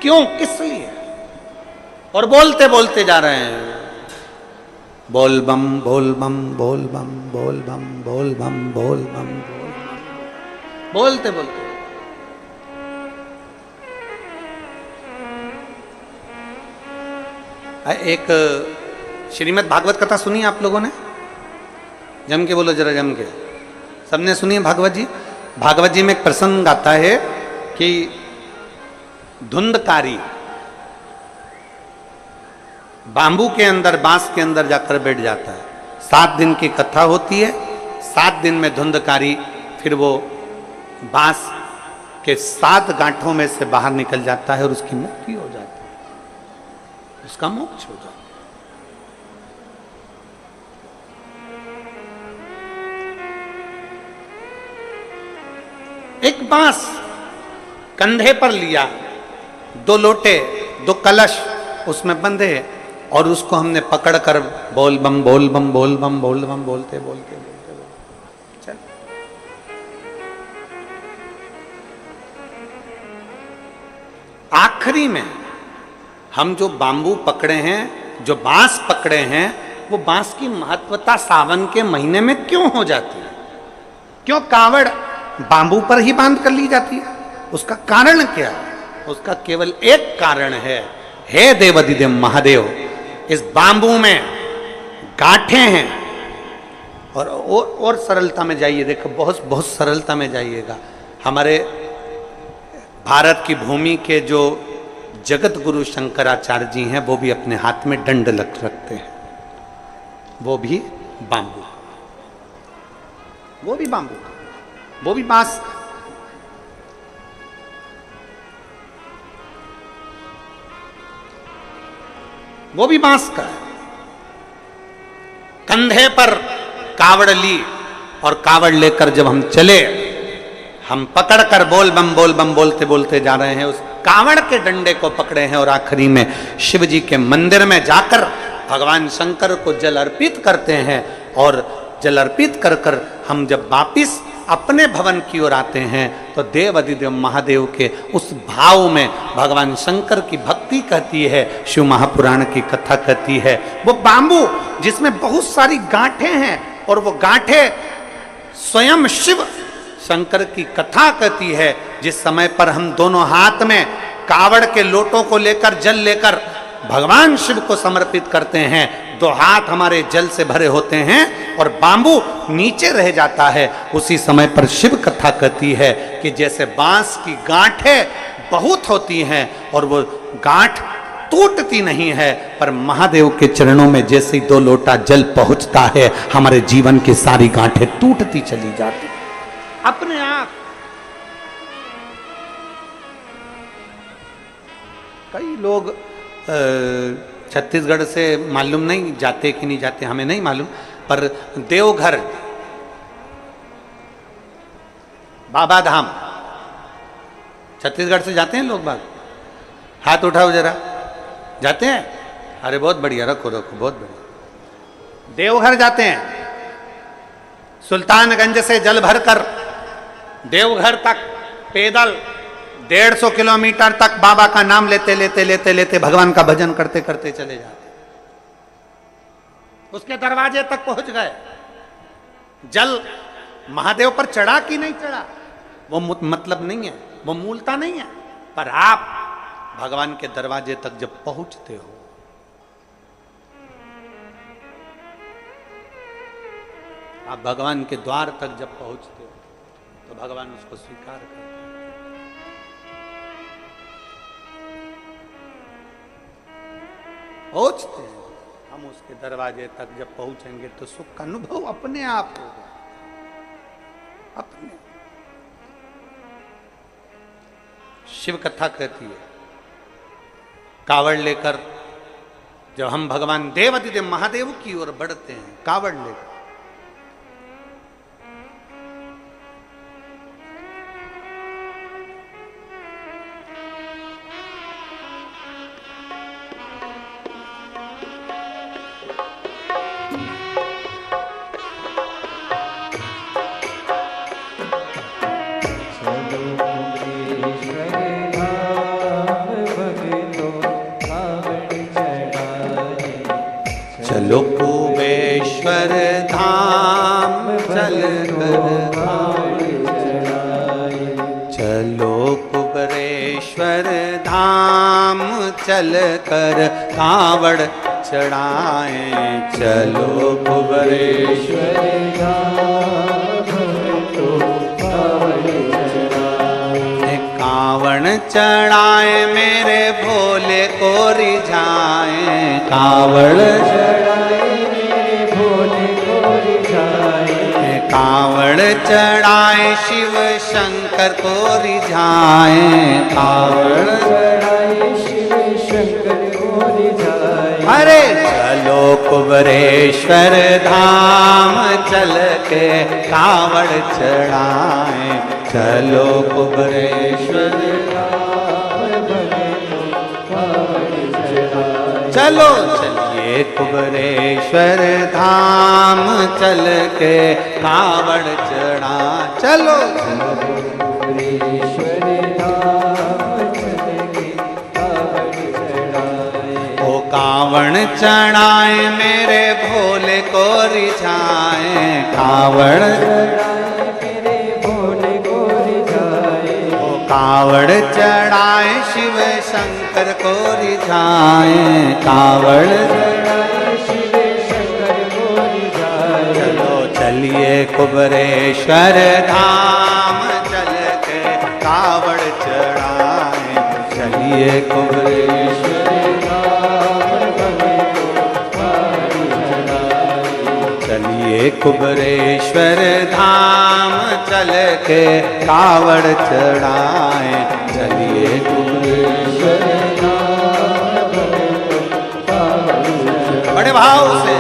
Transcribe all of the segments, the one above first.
क्यों, किस लिए? और बोलते बोलते जा रहे हैं, बोल बम बोल बम बोल बम बोल बम बोल बम बोल बम बोल बम, बोलते बोलते। एक श्रीमद् भागवत कथा सुनी आप लोगों ने? जम के बोलो जरा, जम के। सबने सुनी है भागवत जी? भागवत जी में एक प्रसंग आता है कि धुंधकारी बांबू के अंदर, बांस के अंदर जाकर बैठ जाता है। 7 दिन की कथा होती है। 7 दिन में धुंधकारी फिर वो बांस के 7 गांठों में से बाहर निकल जाता है और उसकी मुक्ति हो जाती है, उसका मोक्ष हो जाता है। एक बांस कंधे पर लिया, 2 लोटे, 2 कलश उसमें बंधे, और उसको हमने पकड़कर बोल बम बोल बम बोल बम बोल बम बोलते बोलते बोलते बोलते चल। आखिरी में हम जो बांबू पकड़े हैं, जो बांस पकड़े हैं, वो बांस की महत्वता सावन के महीने में क्यों हो जाती है? क्यों कावड़ बांबू पर ही बांध कर ली जाती है? उसका कारण क्या है? उसका केवल एक कारण है, हे देवाधिदेव महादेव, इस बांबू में गांठें हैं। और सरलता में जाइए, देखो, बहुत बहुत सरलता में जाइएगा। हमारे भारत की भूमि के जो जगत गुरु शंकराचार्य जी हैं, वो भी अपने हाथ में दंड रखते हैं, वो भी बांबू, वो भी बांबू, वो भी बांस। वो भी बांस का है। कंधे पर कावड़ ली और कावड़ लेकर जब हम चले, हम पकड़कर बोल बम बोलते बोलते जा रहे हैं, उस कावड़ के डंडे को पकड़े हैं और आखिरी में शिव जी के मंदिर में जाकर भगवान शंकर को जल अर्पित करते हैं। और जल अर्पित कर कर हम जब वापिस अपने भवन की ओर आते हैं तो देव अधिदेव महादेव के उस भाव में भगवान शंकर की भक्ति कहती है, शिव महापुराण की कथा कहती है। वो बांबू जिसमें बहुत सारी गांठें हैं, और वो गांठें स्वयं शिव शंकर की कथा कहती है। जिस समय पर हम दोनों हाथ में कावड़ के लोटों को लेकर, जल लेकर भगवान शिव को समर्पित करते हैं, 2 हाथ हमारे जल से भरे होते हैं और बांबू नीचे रह जाता है। उसी समय पर शिव कथा कहती है कि जैसे बांस की गांठें बहुत होती हैं और वो गांठ टूटती नहीं है, पर महादेव के चरणों में जैसे ही 2 लोटा जल पहुंचता है, हमारे जीवन की सारी गांठें टूटती चली जाती अपने आप। कई लोग छत्तीसगढ़ से मालूम नहीं जाते कि नहीं जाते, हमें नहीं मालूम, पर देवघर, बाबा धाम छत्तीसगढ़ से जाते हैं लोग बाग? हाथ उठाओ जरा, जाते हैं? अरे बहुत बढ़िया, रखो रखो, बहुत बढ़िया। देवघर जाते हैं, सुल्तानगंज से जल भरकर देवघर तक पैदल 150 किलोमीटर तक बाबा का नाम लेते लेते लेते लेते भगवान का भजन करते करते चले जाते। उसके दरवाजे तक पहुंच गए, जल महादेव पर चढ़ा कि नहीं चढ़ा वो मतलब नहीं है, वो मूलता नहीं है, पर आप भगवान के दरवाजे तक जब पहुंचते हो, आप भगवान के द्वार तक जब पहुंचते हो, तो भगवान उसको स्वीकार करते हैं। पहुंचते हैं हम उसके दरवाजे तक, जब पहुंचेंगे तो सुख का अनुभव अपने आप होगा, अपने। शिव कथा कहती है, कावड़ लेकर जब हम भगवान देवाधिदेव महादेव की ओर बढ़ते हैं, कावड़ लेकर, कुबरेश्वर धाम चल कर चलो कुबरेश्वर धाम चल कर कावड़ चढ़ाए चलो कुबरेश्वर कावड़ चढ़ाए मेरे भोले को रिझाए कावड़ चढ़ाए मेरे भोले को रिझाए कावड़ चढ़ाए शिव शंकर को रिझाए कावड़ चढ़ाए शिव शंकर को रिझाए अरे चलो कुबरेश्वर धाम चल के कावड़ चढ़ाए चलो कुबरेश्वर चलो चलिए कुबरेश्वर धाम चल के कावड़ चढ़ा चलो कुबरेश्वर धाम चल के कावड़ चढ़ाए ओ कावड़ चढ़ाए मेरे भोले को रिझाए कावड़ कावड़ चढ़ाए शिव शंकर को रिझाए कावड़ चढ़ाए शिव शंकर को रिझाए चलो चलिए कुबरेश्वर धाम चल के कावड़ चढ़ाए चलिए कुबरेश्वर चलिए कुबरेश्वर धाम चल के कावड़ चढ़ाए चलिए कुबरेश्वर बड़े भाव से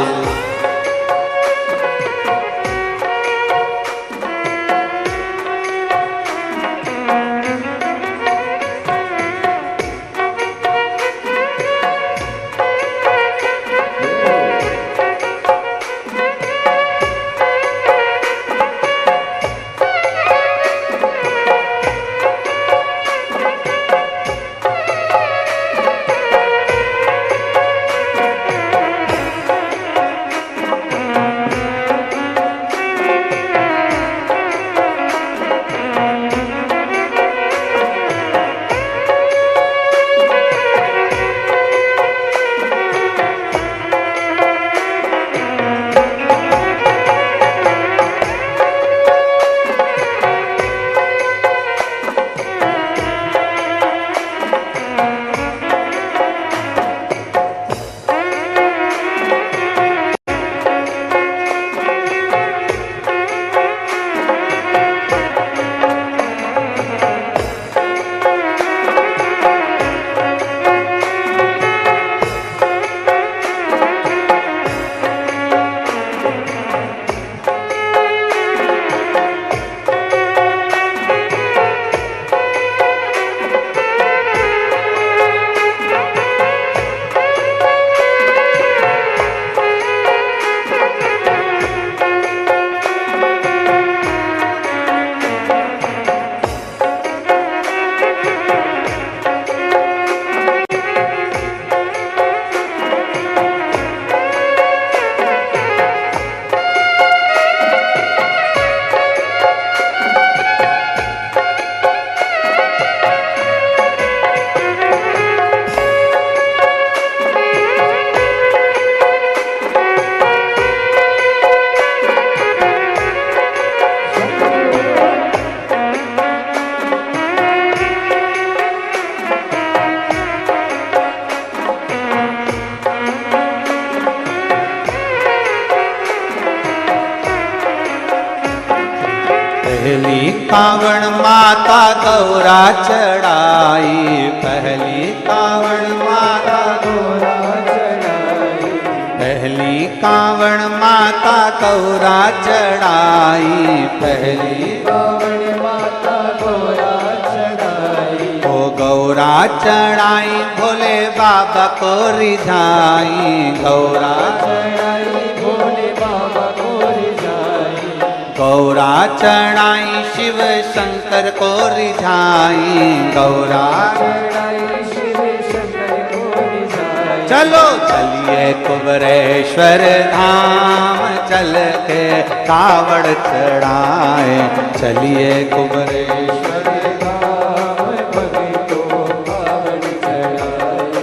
पहली कावड़ माता गौरा चढ़ाई पहली कावड़ माता गौरा चढ़ाई पहली कावड़ माता गौरा चढ़ाई पहली कावड़ माता गौरा चढ़ाई ओ गौरा चढ़ाई भोले बाबा को रिझाई गौरा चढ़ाई भोले बाबा को रिझाई गौरा चढ़ाई शिव शंकर को रिझाई गौरा चढ़ाई शिव शंकर को रिझाई चलो चलिए कुबरेश्वर धाम चल के कावड़ चढ़ाए, चलिए कुबरेश्वर धाम भक्तों कावड़ चढ़ाए,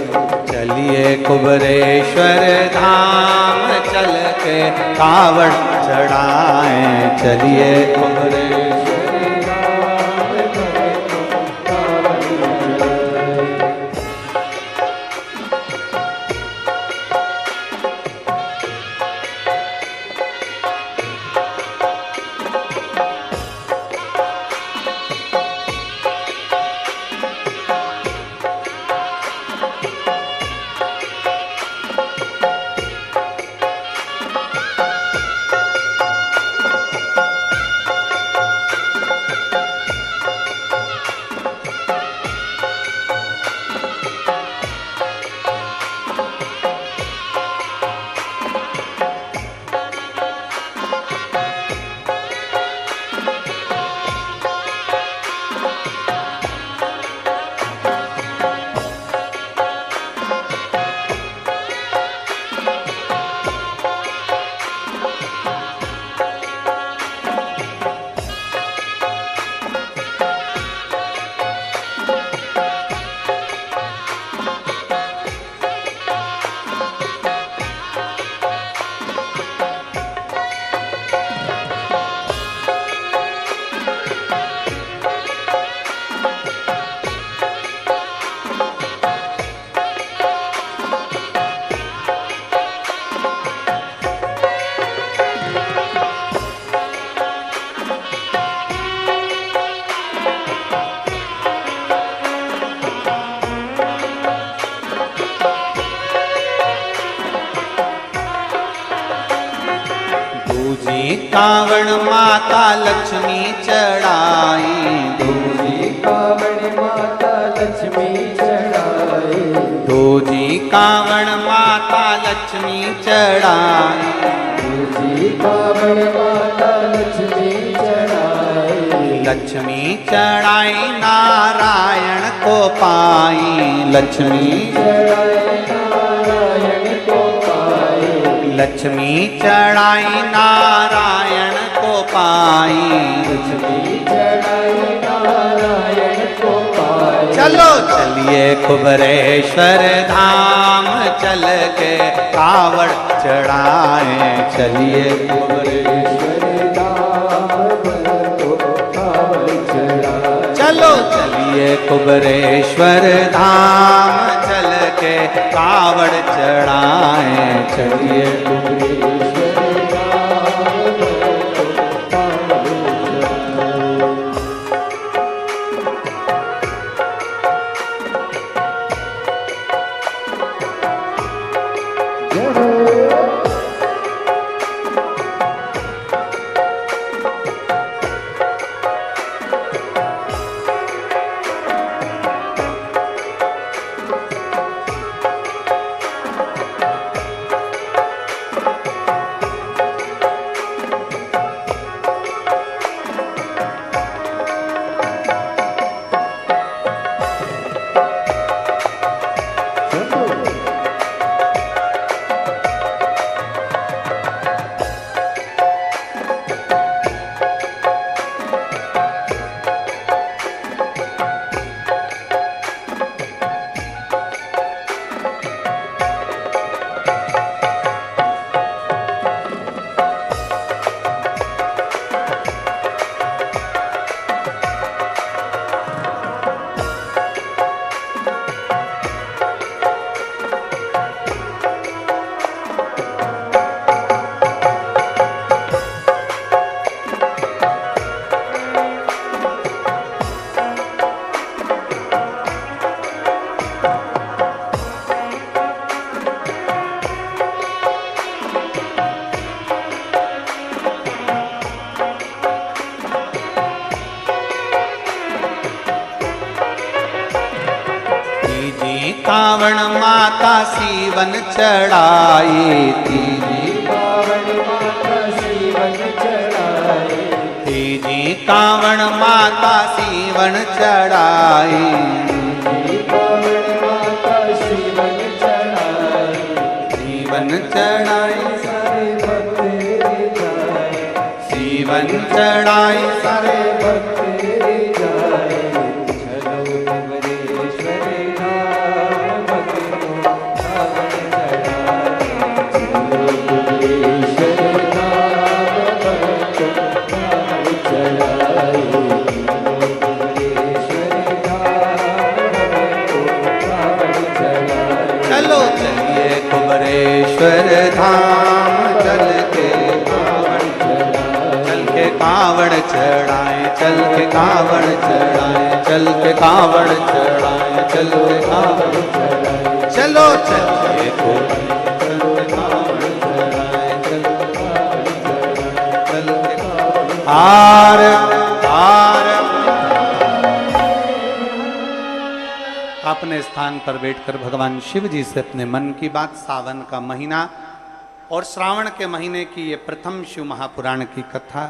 चलिए कुबरेश्वर धाम चल के कावड़ चढ़ाए, चलिए कुबरेश्वर कावड़ माता लक्ष्मी चढ़ाई, दूजी कावड़ माता लक्ष्मी चढ़ाई, दूजी कावड़ माता लक्ष्मी चढ़ाई, दूजी कावड़ माता लक्ष्मी चढ़ाई, लक्ष्मी चढ़ाई नारायण को पाई, लक्ष्मी चढ़ाई नारायण को पाई, लक्ष्मी चढ़ाई नारायण को पाई, लक्ष्मी चढ़ाई नारायण को पाई। चलो चलिए कुबरेश्वर धाम चल के कावड़ चढ़ाए, चलिए कुबरेश्वर धाम तो कावड़ चढ़ाए, चलो चलिए कुबरेश्वर धाम चल के कावड़ चढ़ाए, चलिए कुबरेश्वर धाम तो कावड़ चढ़ाए। कावड़ माता सीवन चढ़ाई, तीजी कावड़ माता सीवन चढ़ाई, तीजी कावड़ माता सीवन चढ़ाई, तीजी कावड़ माता सीवन चढ़ाई, चढ़ाई सारे भक्त जाए चलो कुमरेश्वर धाम भक्तों कावड़ चढ़ाए चलो कुमरेश्वर धाम भक्तों कावड़ चढ़ाए चलो चलिए कुबरेश्वर धाम चल के कावड़ चढ़ाए चल के कावड़ चढ़ाए चल के कावड़ चढ़ाए चल के कावड़ चढ़ाए चलो चलिए कुबरेश्वर कावड़ चढ़ाए चल के कावड़ चढ़ाए चल के हार हार अपने स्थान पर बैठकर भगवान शिव जी से अपने मन की बात। सावन का महीना और श्रावण के महीने की ये प्रथम शिव महापुराण की कथा,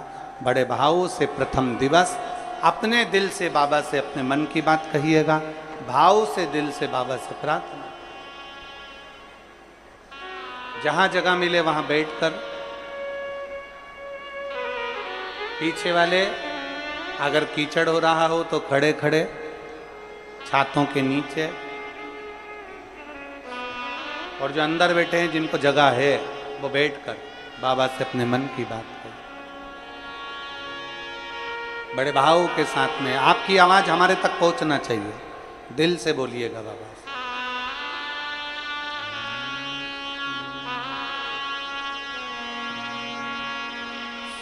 बड़े भावों से प्रथम दिवस अपने दिल से बाबा से अपने मन की बात कहिएगा, भाव से दिल से बाबा से प्रार्थना। जहां जगह मिले वहां बैठकर, पीछे वाले अगर कीचड़ हो रहा हो तो खड़े खड़े छातों के नीचे, और जो अंदर बैठे हैं जिनको जगह है वो बैठकर बाबा से अपने मन की बात करें बड़े भाव के साथ में। आपकी आवाज हमारे तक पहुंचना चाहिए, दिल से बोलिएगा बाबा से।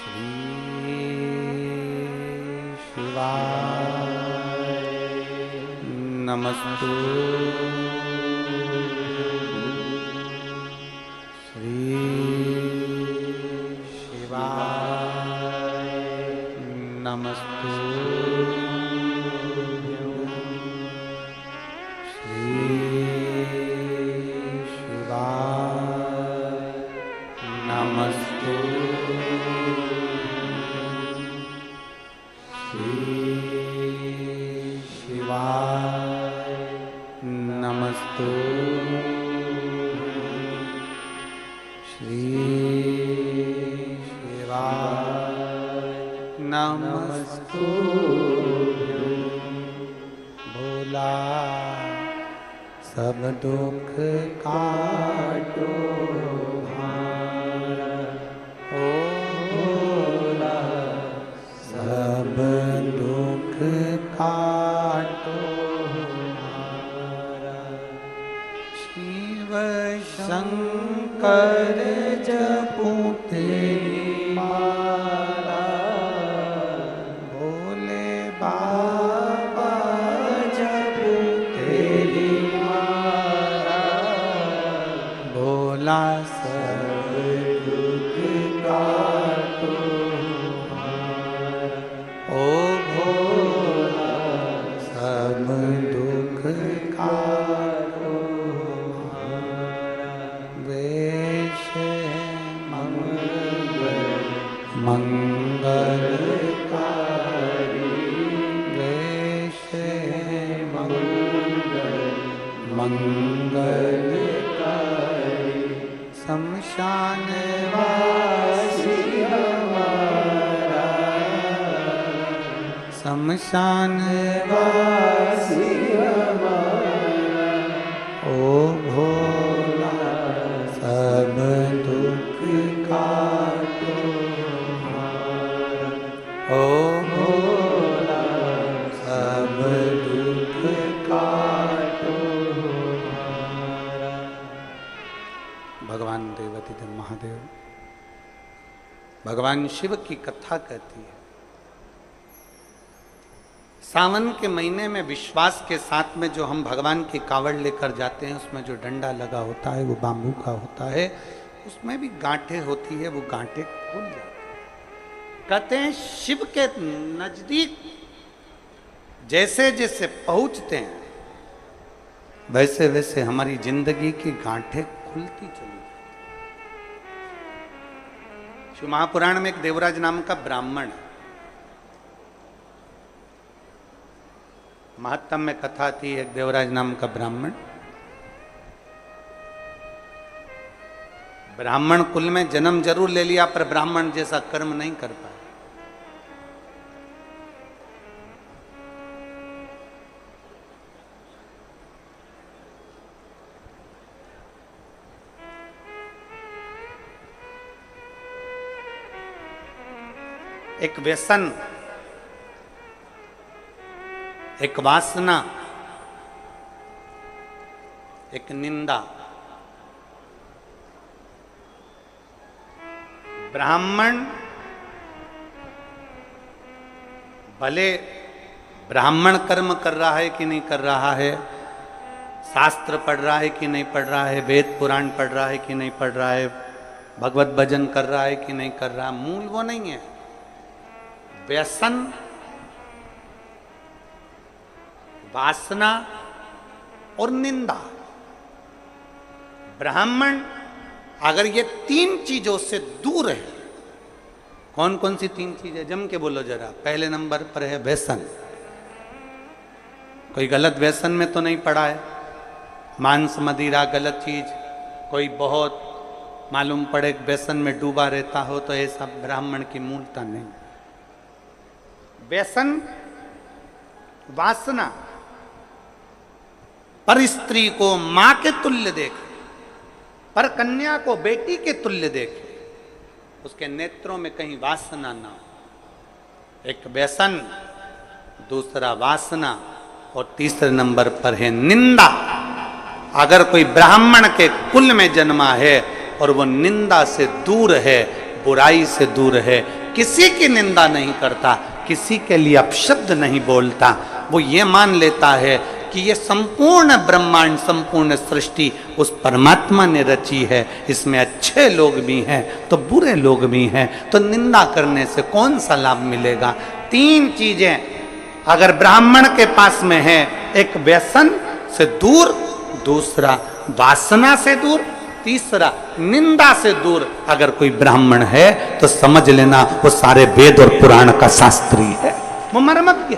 श्री शिवाय नमस्तु श्री शिवाय नमस्तु श्री शिवाय नमस्तु श्री शिवाय नमस्तु श्री शिवाय नमस्तु भोला सब दुख काटो भार, ओ भोला सब दुख काटो भार। शिव शंकर जपू तेरी माला, भोले बाबा जपू तेरी माला, भोला सब दुख काटो भार, ओ भोला सब दुख काटो भार। वेश मंगलकारी, वेश मंगलकारी, शमशान वासी हमारा, शमशान वासी हमारा, ओ भोला सब दुख काटो भार, ओ भोला सब दुख काटो भार। भगवान देवाधिदेव महादेव भगवान शिव की कथा कहती है, सावन के महीने में विश्वास के साथ में जो हम भगवान की कावड़ लेकर जाते हैं, उसमें जो डंडा लगा होता है वो बाम्बू का होता है, उसमें भी गांठें होती है, वो गांठें खुल जाती है। कहते हैं शिव के नजदीक जैसे जैसे पहुंचते हैं वैसे वैसे हमारी जिंदगी की गांठें खुलती चली जाती। शिव महापुराण में एक देवराज नाम का ब्राह्मण है, महत्तम में कथा थी, एक देवराज नाम का ब्राह्मण, ब्राह्मण कुल में जन्म जरूर ले लिया पर ब्राह्मण जैसा कर्म नहीं कर पाया। एक व्यसन, एक वासना, एक निंदा। ब्राह्मण भले ब्राह्मण कर्म कर रहा है कि नहीं कर रहा है, शास्त्र पढ़ रहा है कि नहीं पढ़ रहा है, वेद पुराण पढ़ रहा है कि नहीं पढ़ रहा है, भगवत भजन कर रहा है कि नहीं कर रहा, मूल वो नहीं है। व्यसन, वासना और निंदा। ब्राह्मण अगर ये तीन चीजों से दूर है, कौन कौन सी तीन चीजें, जम के बोलो जरा। पहले नंबर पर है व्यसन। कोई गलत व्यसन में तो नहीं पड़ा है, मांस मदिरा गलत चीज, कोई बहुत मालूम पड़े व्यसन में डूबा रहता हो, तो ऐसा ब्राह्मण की मूलता नहीं। व्यसन, वासना, पर स्त्री को मां के तुल्य देखे, पर कन्या को बेटी के तुल्य देखे, उसके नेत्रों में कहीं वासना ना हो। एक व्यसन, दूसरा वासना, और तीसरे नंबर पर है निंदा। अगर कोई ब्राह्मण के कुल में जन्मा है और वो निंदा से दूर है, बुराई से दूर है, किसी की निंदा नहीं करता, किसी के लिए अपशब्द नहीं बोलता, वो ये मान लेता है कि ये संपूर्ण ब्रह्मांड, संपूर्ण सृष्टि उस परमात्मा ने रची है, इसमें अच्छे लोग भी हैं तो बुरे लोग भी हैं, तो निंदा करने से कौन सा लाभ मिलेगा। तीन चीजें अगर ब्राह्मण के पास में है, एक व्यसन से दूर, दूसरा वासना से दूर, तीसरा निंदा से दूर अगर कोई ब्राह्मण है, तो समझ लेना वो सारे वेद और पुराण का शास्त्री है, वो मर्मज्ञ।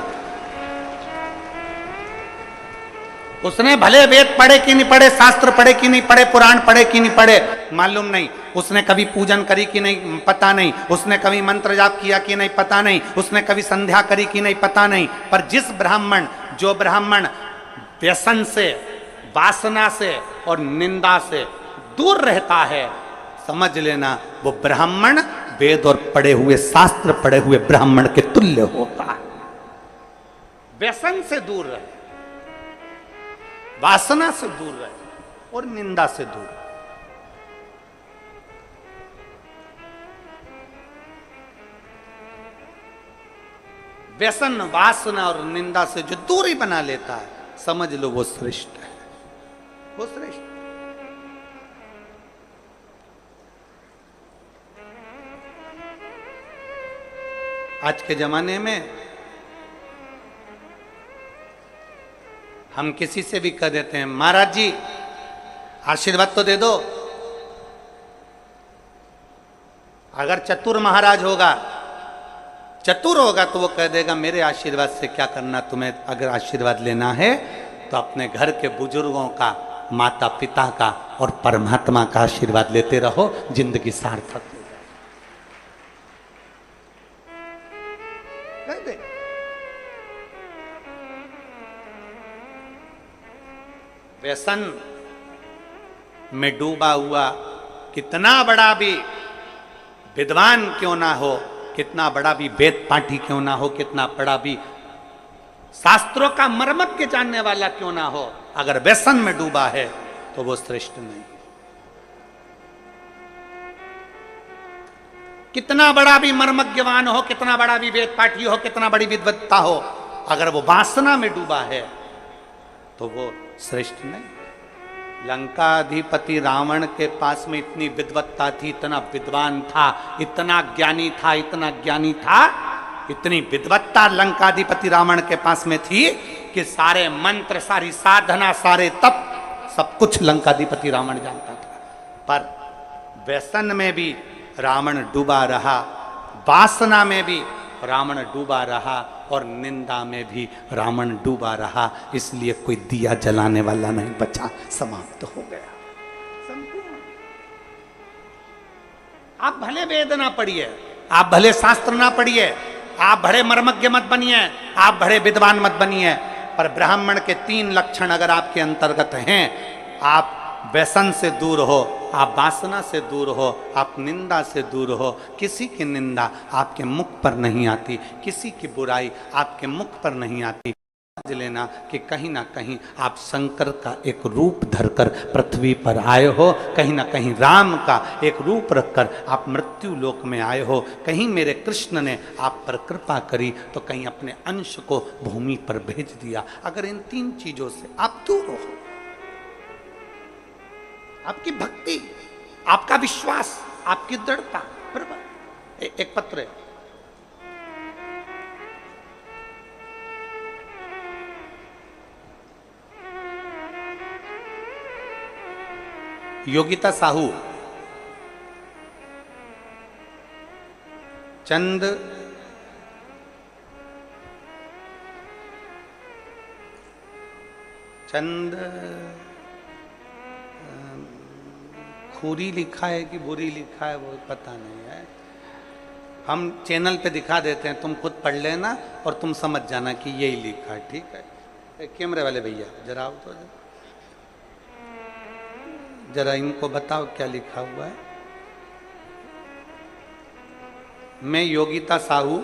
उसने भले वेद पढ़े कि नहीं पढ़े, शास्त्र पढ़े कि नहीं पढ़े, पुराण पढ़े कि नहीं पढ़े, मालूम नहीं। उसने कभी पूजन करी कि नहीं, पता नहीं। उसने कभी मंत्र जाप किया कि नहीं, पता नहीं। उसने कभी संध्या करी कि नहीं, पता नहीं। पर जिस ब्राह्मण, जो ब्राह्मण व्यसन से, वासना से और निंदा से दूर रहता है, समझ लेना वो ब्राह्मण वेद और पढ़े हुए, शास्त्र पढ़े हुए ब्राह्मण के तुल्य होता है। व्यसन से दूर रहे, वासना से दूर रहे और निंदा से दूर रहे। व्यसन, वासना और निंदा से जो दूरी बना लेता है, समझ लो वो श्रेष्ठ है, वो श्रेष्ठ। आज के जमाने में हम किसी से भी कह देते हैं, महाराज जी आशीर्वाद तो दे दो। अगर चतुर महाराज होगा, चतुर होगा, तो वो कह देगा मेरे आशीर्वाद से क्या करना, तुम्हें अगर आशीर्वाद लेना है तो अपने घर के बुजुर्गों का, माता पिता का और परमात्मा का आशीर्वाद लेते रहो, जिंदगी सार्थक हो जाए। कह दे। व्यसन में डूबा हुआ कितना बड़ा भी विद्वान क्यों ना हो, कितना बड़ा भी वेद पाठी क्यों ना हो, कितना बड़ा भी शास्त्रों का मर्मज्ञ जानने वाला क्यों ना हो, अगर व्यसन में डूबा है तो वो श्रेष्ठ नहीं। कितना बड़ा भी मर्मज्ञवान हो, कितना बड़ा भी वेद पाठी हो, कितना बड़ी विद्वत्ता हो, अगर वो वासना में डूबा है तो वो श्रेष्ठ नहीं। लंकाधिपति रावण के पास में इतनी विद्वत्ता थी, इतना विद्वान था, इतना ज्ञानी था, इतना ज्ञानी था, इतनी विद्वत्ता लंकाधिपति रावण के पास में थी कि सारे मंत्र, सारी साधना, सारे तप, सब कुछ लंकाधिपति रावण जानता था। पर व्यसन में भी रावण डूबा रहा, वासना में भी रावण डूबा रहा और निंदा में भी रावण डूबा रहा, इसलिए कोई दिया जलाने वाला नहीं बचा, समाप्त हो गया संपूर्ण। आप भले वेद ना पढ़िए, आप भले शास्त्र ना पढ़िए, आप भले मर्मज्ञ मत बनिए, आप भले विद्वान मत बनिए, पर ब्राह्मण के 3 लक्षण अगर आपके अंतर्गत हैं, आप व्यसन से दूर हो, आप वासना से दूर हो, आप निंदा से दूर हो। किसी की निंदा आपके मुख पर नहीं आती, किसी की बुराई आपके मुख पर नहीं आती। समझ लेना कि कहीं ना कहीं आप शंकर का एक रूप धरकर पृथ्वी पर आए हो, कहीं ना कहीं राम का एक रूप रखकर आप मृत्यु लोक में आए हो। कहीं मेरे कृष्ण ने आप पर कृपा करी तो कहीं अपने अंश को भूमि पर भेज दिया। अगर इन तीन चीजों से आप दूर हो, आपकी भक्ति, आपका विश्वास, आपकी दृढ़ता, बराबर। एक पत्र है, योगिता साहू, चंद खूरी लिखा है कि बुरी लिखा है वो पता नहीं है। हम चैनल पे दिखा देते हैं, तुम खुद पढ़ लेना और तुम समझ जाना कि यही लिखा है, ठीक है। कैमरे वाले भैया जरा आओ तो जरा इनको बताओ क्या लिखा हुआ है। मैं योगिता साहू,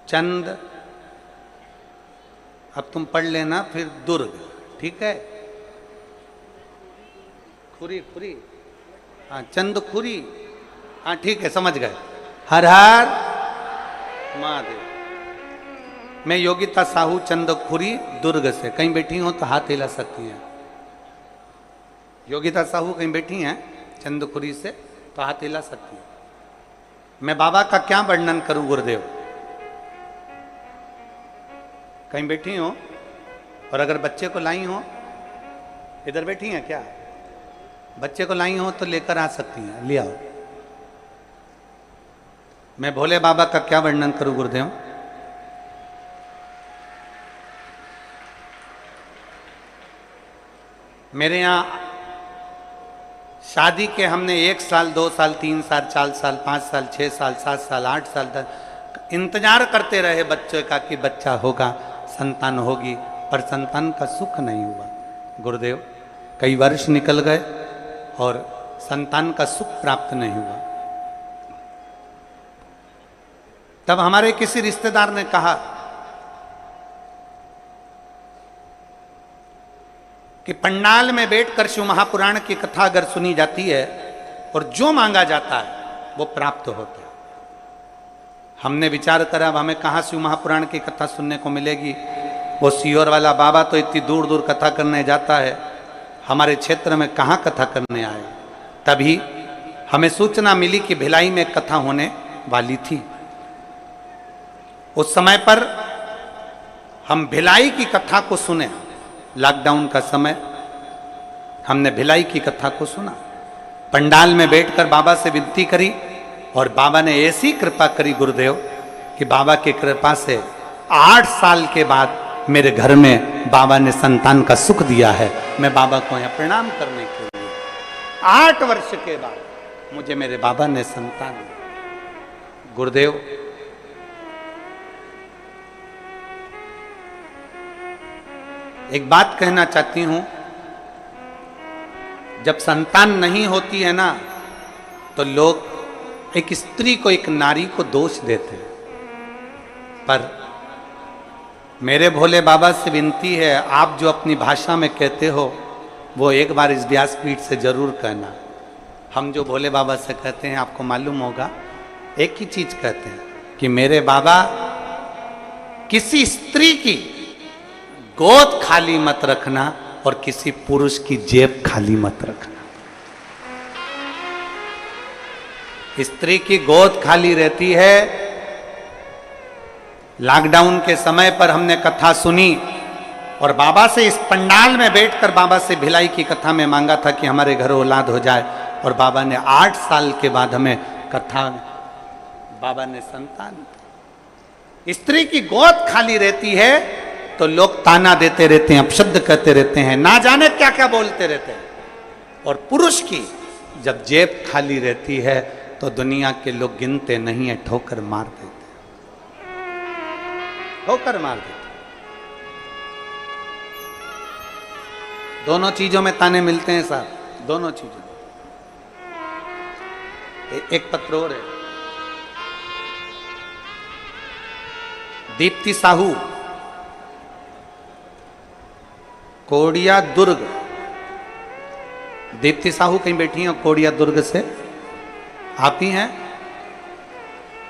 चंद, अब तुम पढ़ लेना फिर दुर्ग, ठीक है। खुरी खुरी, हाँ चंद खुरी, हाँ ठीक है समझ गए। हर हर महादेव। मैं योगिता साहू, चंद खुरी, दुर्ग से। कहीं बैठी हो तो हाथ हिला सकती हैं। योगिता साहू कहीं बैठी हैं चंदखुरी से तो हाथ हिला सकती है। मैं बाबा का क्या वर्णन करूं गुरुदेव। कहीं बैठी हो और अगर बच्चे को लाई हो, इधर बैठी हैं क्या, बच्चे को लाई हो तो लेकर आ सकती हैं, ले आओ। मैं भोले बाबा का क्या वर्णन करूं गुरुदेव। मेरे यहां शादी के हमने 1 साल, 2 साल, 3 साल, 4 साल, 5 साल, 6 साल, 7 साल, 8 साल तक इंतजार करते रहे बच्चे का कि बच्चा होगा, संतान होगी, पर संतान का सुख नहीं हुआ गुरुदेव। कई वर्ष निकल गए और संतान का सुख प्राप्त नहीं हुआ। तब हमारे किसी रिश्तेदार ने कहा कि पंडाल में बैठकर शिव महापुराण की कथा अगर सुनी जाती है और जो मांगा जाता है वो प्राप्त होता है। हमने विचार करा अब हमें कहाँ शिव महापुराण की कथा सुनने को मिलेगी। वो सीहोर वाला बाबा तो इतनी दूर दूर कथा करने जाता है, हमारे क्षेत्र में कहाँ कथा करने आए। तभी हमें सूचना मिली कि भिलाई में कथा होने वाली थी। उस समय पर हम भिलाई की कथा को सुने। लॉकडाउन का समय हमने भिलाई की कथा को सुना। पंडाल में बैठकर बाबा से विनती करी और बाबा ने ऐसी कृपा करी गुरुदेव कि बाबा की कृपा से 8 साल के बाद मेरे घर में बाबा ने संतान का सुख दिया है। मैं बाबा को यहाँ प्रणाम करने के लिए 8 वर्ष के बाद मुझे मेरे बाबा ने संतान दी। गुरुदेव एक बात कहना चाहती हूं, जब संतान नहीं होती है ना तो लोग एक स्त्री को, एक नारी को दोष देते हैं। पर मेरे भोले बाबा से विनती है, आप जो अपनी भाषा में कहते हो वो एक बार इस व्यासपीठ से जरूर कहना। हम जो भोले बाबा से कहते हैं आपको मालूम होगा, एक ही चीज कहते हैं कि मेरे बाबा किसी स्त्री की गोद खाली मत रखना और किसी पुरुष की जेब खाली मत रखना। स्त्री की गोद खाली रहती है। लॉकडाउन के समय पर हमने कथा सुनी और बाबा से इस पंडाल में बैठकर बाबा से भिलाई की कथा में मांगा था कि हमारे घर औलाद हो जाए, और बाबा ने 8 साल के बाद हमें कथा, बाबा ने संतान। स्त्री की गोद खाली रहती है तो लोग ताना देते रहते हैं, अपशब्द कहते रहते हैं, ना जाने क्या क्या बोलते रहते हैं। और पुरुष की जब जेब खाली रहती है तो दुनिया के लोग गिनते नहीं है, ठोकर मार देते, ठोकर मार देते। दोनों चीजों में ताने मिलते हैं साहब। दोनों चीजें। एक पत्र और है, दीप्ति साहू, कोडिया दुर्ग। दीप्ति साहू कहीं बैठी हैं कोडिया दुर्ग से, आप ही हैं?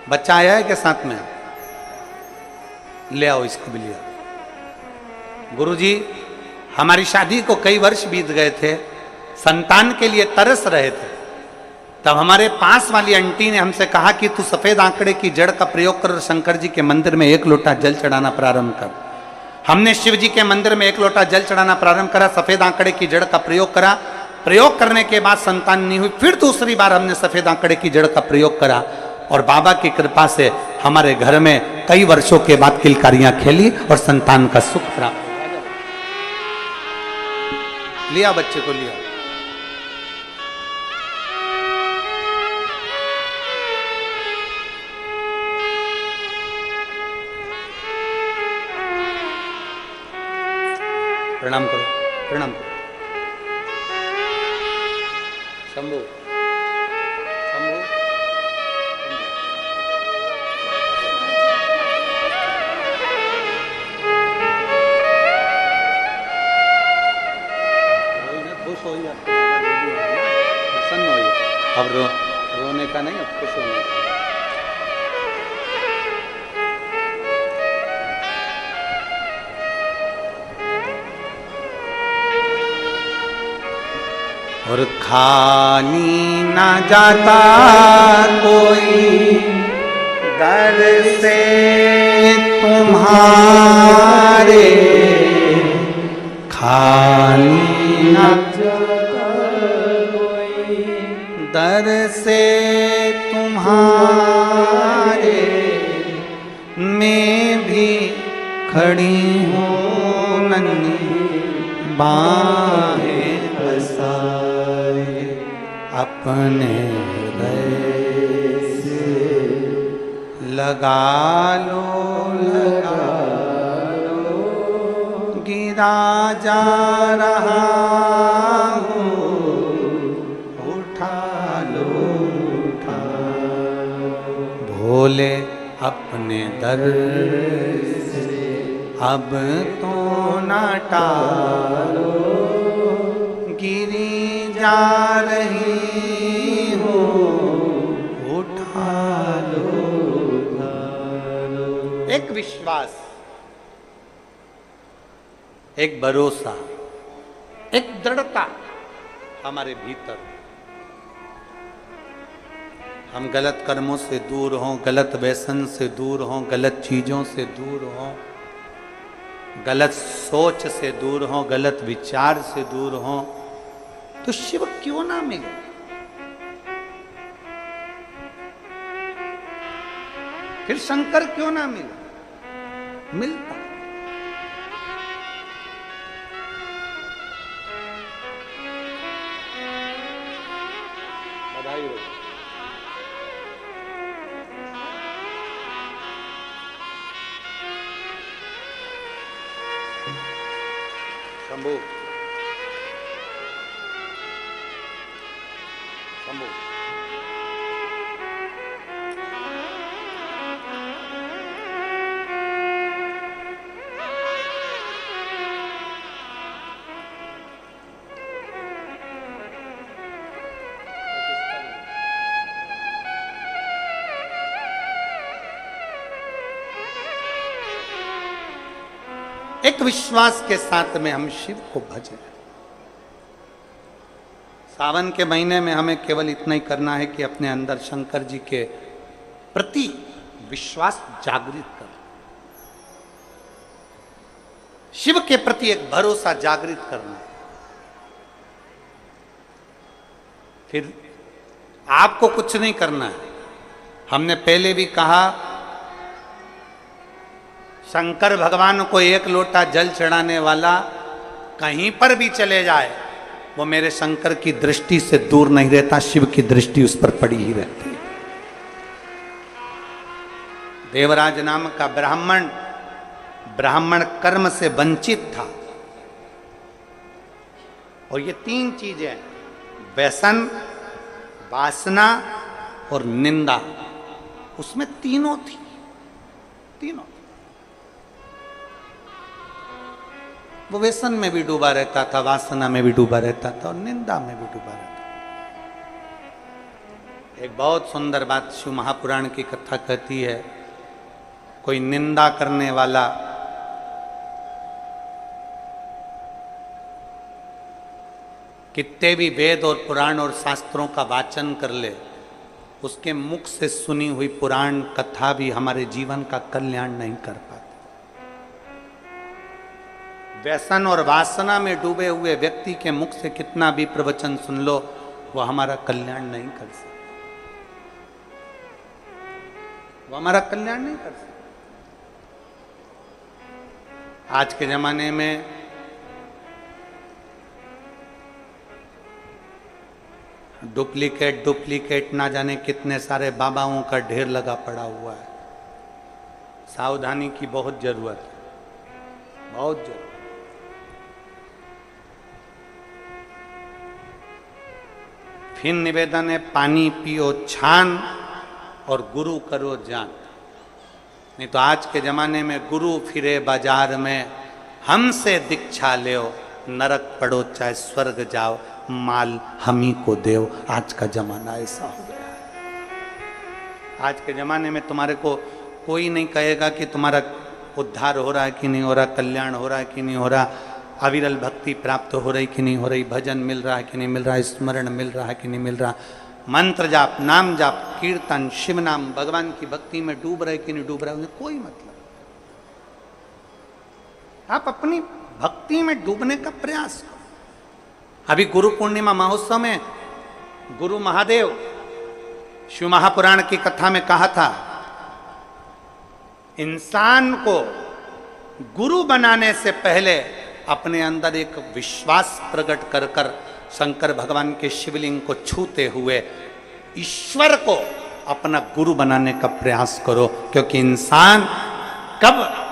बच्चा आया है क्या साथ में? ले आओ, इसको भी ले आओ। गुरुजी, हमारी शादी को कई वर्ष बीत गए थे, संतान के लिए तरस रहे थे। तब हमारे पास वाली आंटी ने हमसे कहा कि तू सफेद आंकड़े की जड़ का प्रयोग कर शंकर जी के मंदिर में 1 लोटा जल चढ़ाना प्रारंभ कर। हमने शिव जी के मंदिर में 1 लोटा जल चढ़ाना प्रारंभ करा, सफेद आंकड़े की जड़ का प्रयोग करा। प्रयोग करने के बाद संतान नहीं हुई, फिर दूसरी बार हमने सफेद आंकड़े की जड़ का प्रयोग करा और बाबा की कृपा से हमारे घर में कई वर्षों के बाद किलकारियां खेली और संतान का सुख प्राप्त। लिया बच्चे को, लिया। प्रणाम करो, प्रणाम करो। शंभू, शंभू, खुश हो, प्रसन्न हो। अब रोने का नहीं, अब खुश होने का। और खाली ना जाता कोई दर से तुम्हारे, खाली ना जाता कोई दर से तुम्हारे, मैं भी खड़ी हूँ नन्ही बाहें पसारे, अपने हृदय से लगा लो, लगा लो, गिरा जा रहा हूँ, उठा लो, उठा लो, भोले अपने दर से अब तो ना टालो, गिरी जा रही हूँ, उठा लो, उठा लो। एक विश्वास, एक भरोसा, एक दृढ़ता हमारे भीतर। हम गलत कर्मों से दूर हों, गलत व्यसन से दूर हों, गलत चीजों से दूर हों, गलत सोच से दूर हों, गलत विचार से दूर हों, तो शिव क्यों ना मिले? फिर शंकर क्यों ना मिले? मिलता। बधाई हो। शंभू, शंभू, एक विश्वास के साथ में हम शिव को भजें। सावन के महीने में हमें केवल इतना ही करना है कि अपने अंदर शंकर जी के प्रति विश्वास जागृत करें, शिव के प्रति एक भरोसा जागृत करना। फिर आपको कुछ नहीं करना है। हमने पहले भी कहा, शंकर भगवान को 1 लोटा जल चढ़ाने वाला कहीं पर भी चले जाए, वो मेरे शंकर की दृष्टि से दूर नहीं रहता, शिव की दृष्टि उस पर पड़ी ही रहती है। देवराज नाम का ब्राह्मण कर्म से वंचित था, और ये 3 चीजें, व्यसन, वासना और निंदा, उसमें तीनों थी, तीनों। वो व्यसन में भी डूबा रहता था, वासना में भी डूबा रहता था और निंदा में भी डूबा रहता था। एक बहुत सुंदर बात शिव महापुराण की कथा कहती है, कोई निंदा करने वाला कितने भी वेद और पुराण और शास्त्रों का वाचन कर ले, उसके मुख से सुनी हुई पुराण कथा भी हमारे जीवन का कल्याण नहीं कर पाती। व्यसन और वासना में डूबे हुए व्यक्ति के मुख से कितना भी प्रवचन सुन लो, वो हमारा कल्याण नहीं कर सकता, वो हमारा कल्याण नहीं कर सकता। आज के जमाने में डुप्लीकेट ना जाने कितने सारे बाबाओं का ढेर लगा पड़ा हुआ है। सावधानी की बहुत जरूरत है, बहुत जरूरत। फिर निवेदन है, पानी पियो छान और गुरु करो जान। नहीं तो आज के जमाने में गुरु फिरे बाजार में, हमसे दीक्षा लो, नरक पड़ो चाहे स्वर्ग जाओ, माल हम ही को देव। आज का जमाना ऐसा हो गया है। आज के जमाने में तुम्हारे को कोई नहीं कहेगा कि तुम्हारा उद्धार हो रहा है कि नहीं हो रहा, कल्याण हो रहा है कि नहीं हो रहा, अविरल भक्ति प्राप्त हो रही कि नहीं हो रही, भजन मिल रहा है कि नहीं मिल रहा, स्मरण मिल रहा है कि नहीं मिल रहा, मंत्र जाप, नाम जाप, कीर्तन, शिव नाम, भगवान की भक्ति में डूब रहे कि नहीं डूब रहे, उन्हें कोई मतलब। आप अपनी भक्ति में डूबने का प्रयास करो। अभी गुरु पूर्णिमा महोत्सव में गुरु महादेव शिव महापुराण की कथा में कहा था, इंसान को गुरु बनाने से पहले अपने अंदर एक विश्वास प्रकट कर कर शंकर भगवान के शिवलिंग को छूते हुए ईश्वर को अपना गुरु बनाने का प्रयास करो, क्योंकि इंसान कब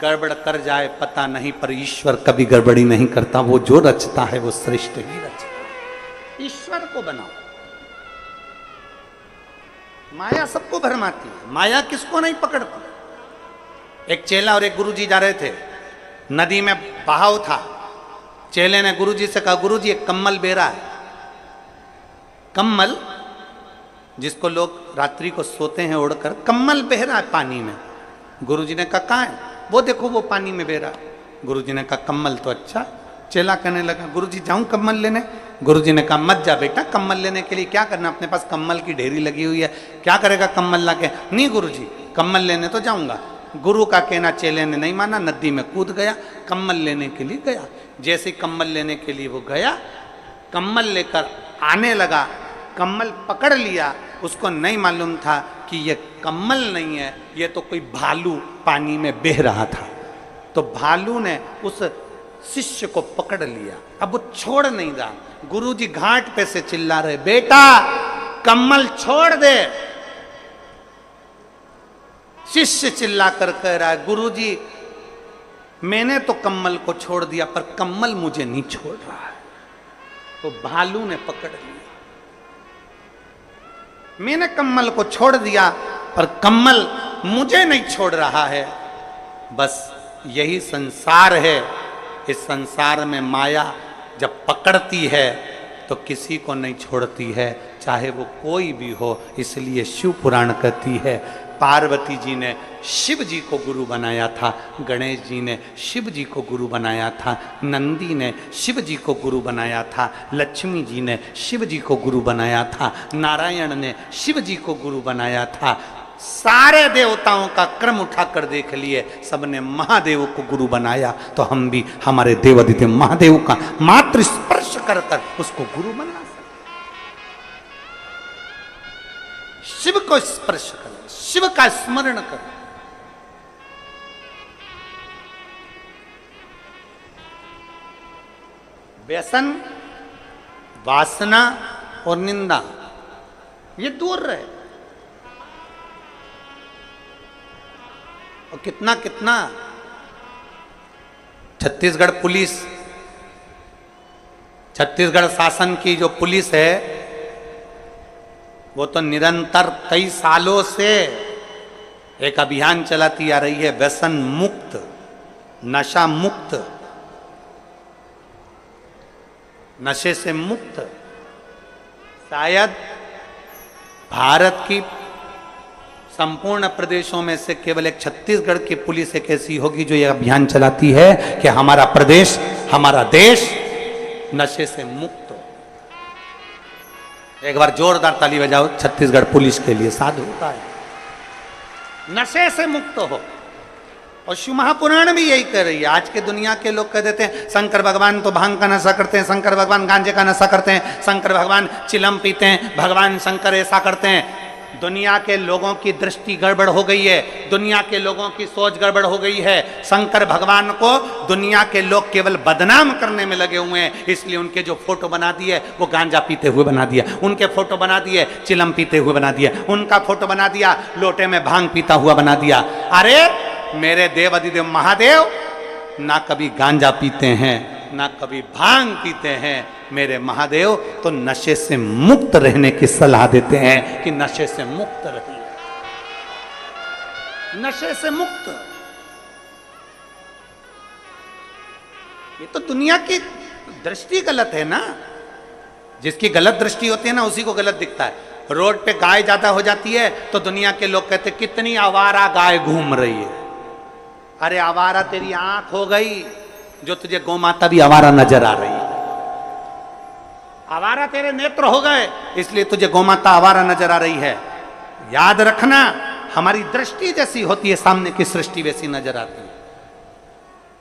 गड़बड़ कर जाए पता नहीं, पर ईश्वर कभी गड़बड़ी नहीं करता। वो जो रचता है वो श्रेष्ठ ही रचता है। ईश्वर को बनाओ। माया सबको भरमाती है, माया किसको नहीं पकड़ती। एक चेला और एक गुरुजी जा रहे थे, नदी में बहाव था। चेले ने गुरुजी से कहा, गुरुजी एक कम्मल बेरा है। कम्मल जिसको लोग रात्रि को सोते हैं उड़कर, कम्मल बह रहा है पानी में। गुरुजी ने कहा कहाँ है? वो देखो वो पानी में बह रहा है। गुरुजी ने कहा कम्मल तो अच्छा। चेला कहने लगा, गुरुजी जाऊं कम्मल लेने? गुरुजी ने कहा मत जा बेटा, कम्मल लेने के लिए क्या करना, अपने पास कम्मल की ढेरी लगी हुई है, क्या करेगा कम्मल लाके? नहीं गुरुजी, कम्मल लेने तो जाऊंगा। गुरु का कहना चेले ने नहीं माना, नदी में कूद गया, कम्मल लेने के लिए गया। जैसे कम्मल लेने के लिए वो गया, कम्मल लेकर आने लगा, कम्मल पकड़ लिया। उसको नहीं मालूम था कि ये कम्मल नहीं है, ये तो कोई भालू पानी में बह रहा था। तो भालू ने उस शिष्य को पकड़ लिया, अब वो छोड़ नहीं रहा। गुरुजी घाट पे से चिल्ला रहे, बेटा कम्मल छोड़ दे। शिष्य चिल्ला कर कह रहा है, गुरुजी मैंने तो कम्मल को छोड़ दिया, पर कम्मल मुझे नहीं छोड़ रहा है। तो भालू ने पकड़ लिया, मैंने कम्मल को छोड़ दिया पर कम्मल मुझे नहीं छोड़ रहा है। बस यही संसार है। इस संसार में माया जब पकड़ती है तो किसी को नहीं छोड़ती है, चाहे वो कोई भी हो। इसलिए शिव पुराण कहती है, पार्वती जी ने शिव जी को गुरु बनाया था, गणेश जी ने शिव जी को गुरु बनाया था, नंदी ने शिव जी को गुरु बनाया था, लक्ष्मी जी ने शिव जी को गुरु बनाया था, नारायण ने शिव जी को गुरु बनाया था। सारे देवताओं का क्रम उठाकर देख लिए, सबने महादेव को गुरु बनाया। तो हम भी हमारे देवादिदेव महादेव का मात्र स्पर्श कर कर उसको गुरु बना सकते। शिव को स्पर्श करो, शिव का स्मरण करो। व्यसन, वासना और निंदा ये दूर रहे। और कितना कितना छत्तीसगढ़ पुलिस छत्तीसगढ़ शासन की जो पुलिस है वो तो निरंतर कई सालों से एक अभियान चलाती आ रही है, व्यसन मुक्त, नशा मुक्त, नशे से मुक्त। शायद भारत की संपूर्ण प्रदेशों में से केवल एक छत्तीसगढ़ की पुलिस एक ऐसी होगी जो यह अभियान चलाती है कि हमारा प्रदेश, हमारा देश नशे से मुक्त हो। एक बार जोरदार ताली बजाओ छत्तीसगढ़ पुलिस के लिए, साधु होता है, नशे से मुक्त हो। और शिव महापुराण भी यही कर रही है। आज के दुनिया के लोग कह देते हैं शंकर भगवान तो भांग का नशा करते हैं, शंकर भगवान गांजे का नशा करते हैं, शंकर भगवान चिलम पीते हैं, भगवान शंकर ऐसा करते हैं। दुनिया के लोगों की दृष्टि गड़बड़ हो गई है, दुनिया के लोगों की सोच गड़बड़ हो गई है। शंकर भगवान को दुनिया के लोग केवल बदनाम करने में लगे हुए हैं, इसलिए उनके जो फोटो बना दिए वो गांजा पीते हुए बना दिया, उनके फोटो बना दिए चिलम पीते हुए बना दिया, उनका फोटो बना दिया लोटे में भांग पीता हुआ बना दिया। अरे मेरे देव अधिदेव महादेव ना कभी गांजा पीते हैं ना कभी भांग पीते हैं। मेरे महादेव तो नशे से मुक्त रहने की सलाह देते हैं कि नशे से मुक्त रहिए, नशे से मुक्त। ये तो दुनिया की दृष्टि गलत है ना, जिसकी गलत दृष्टि होती है ना उसी को गलत दिखता है। रोड पे गाय ज्यादा हो जाती है तो दुनिया के लोग कहते कितनी आवारा गाय घूम रही है। अरे आवारा तेरी आंख हो गई जो तुझे गौ माता भी आवारा नजर आ रही है। आवारा तेरे नेत्र हो गए इसलिए तुझे गौ माता आवारा नजर आ रही है। याद रखना, हमारी दृष्टि जैसी होती है सामने की सृष्टि वैसी नजर आती है।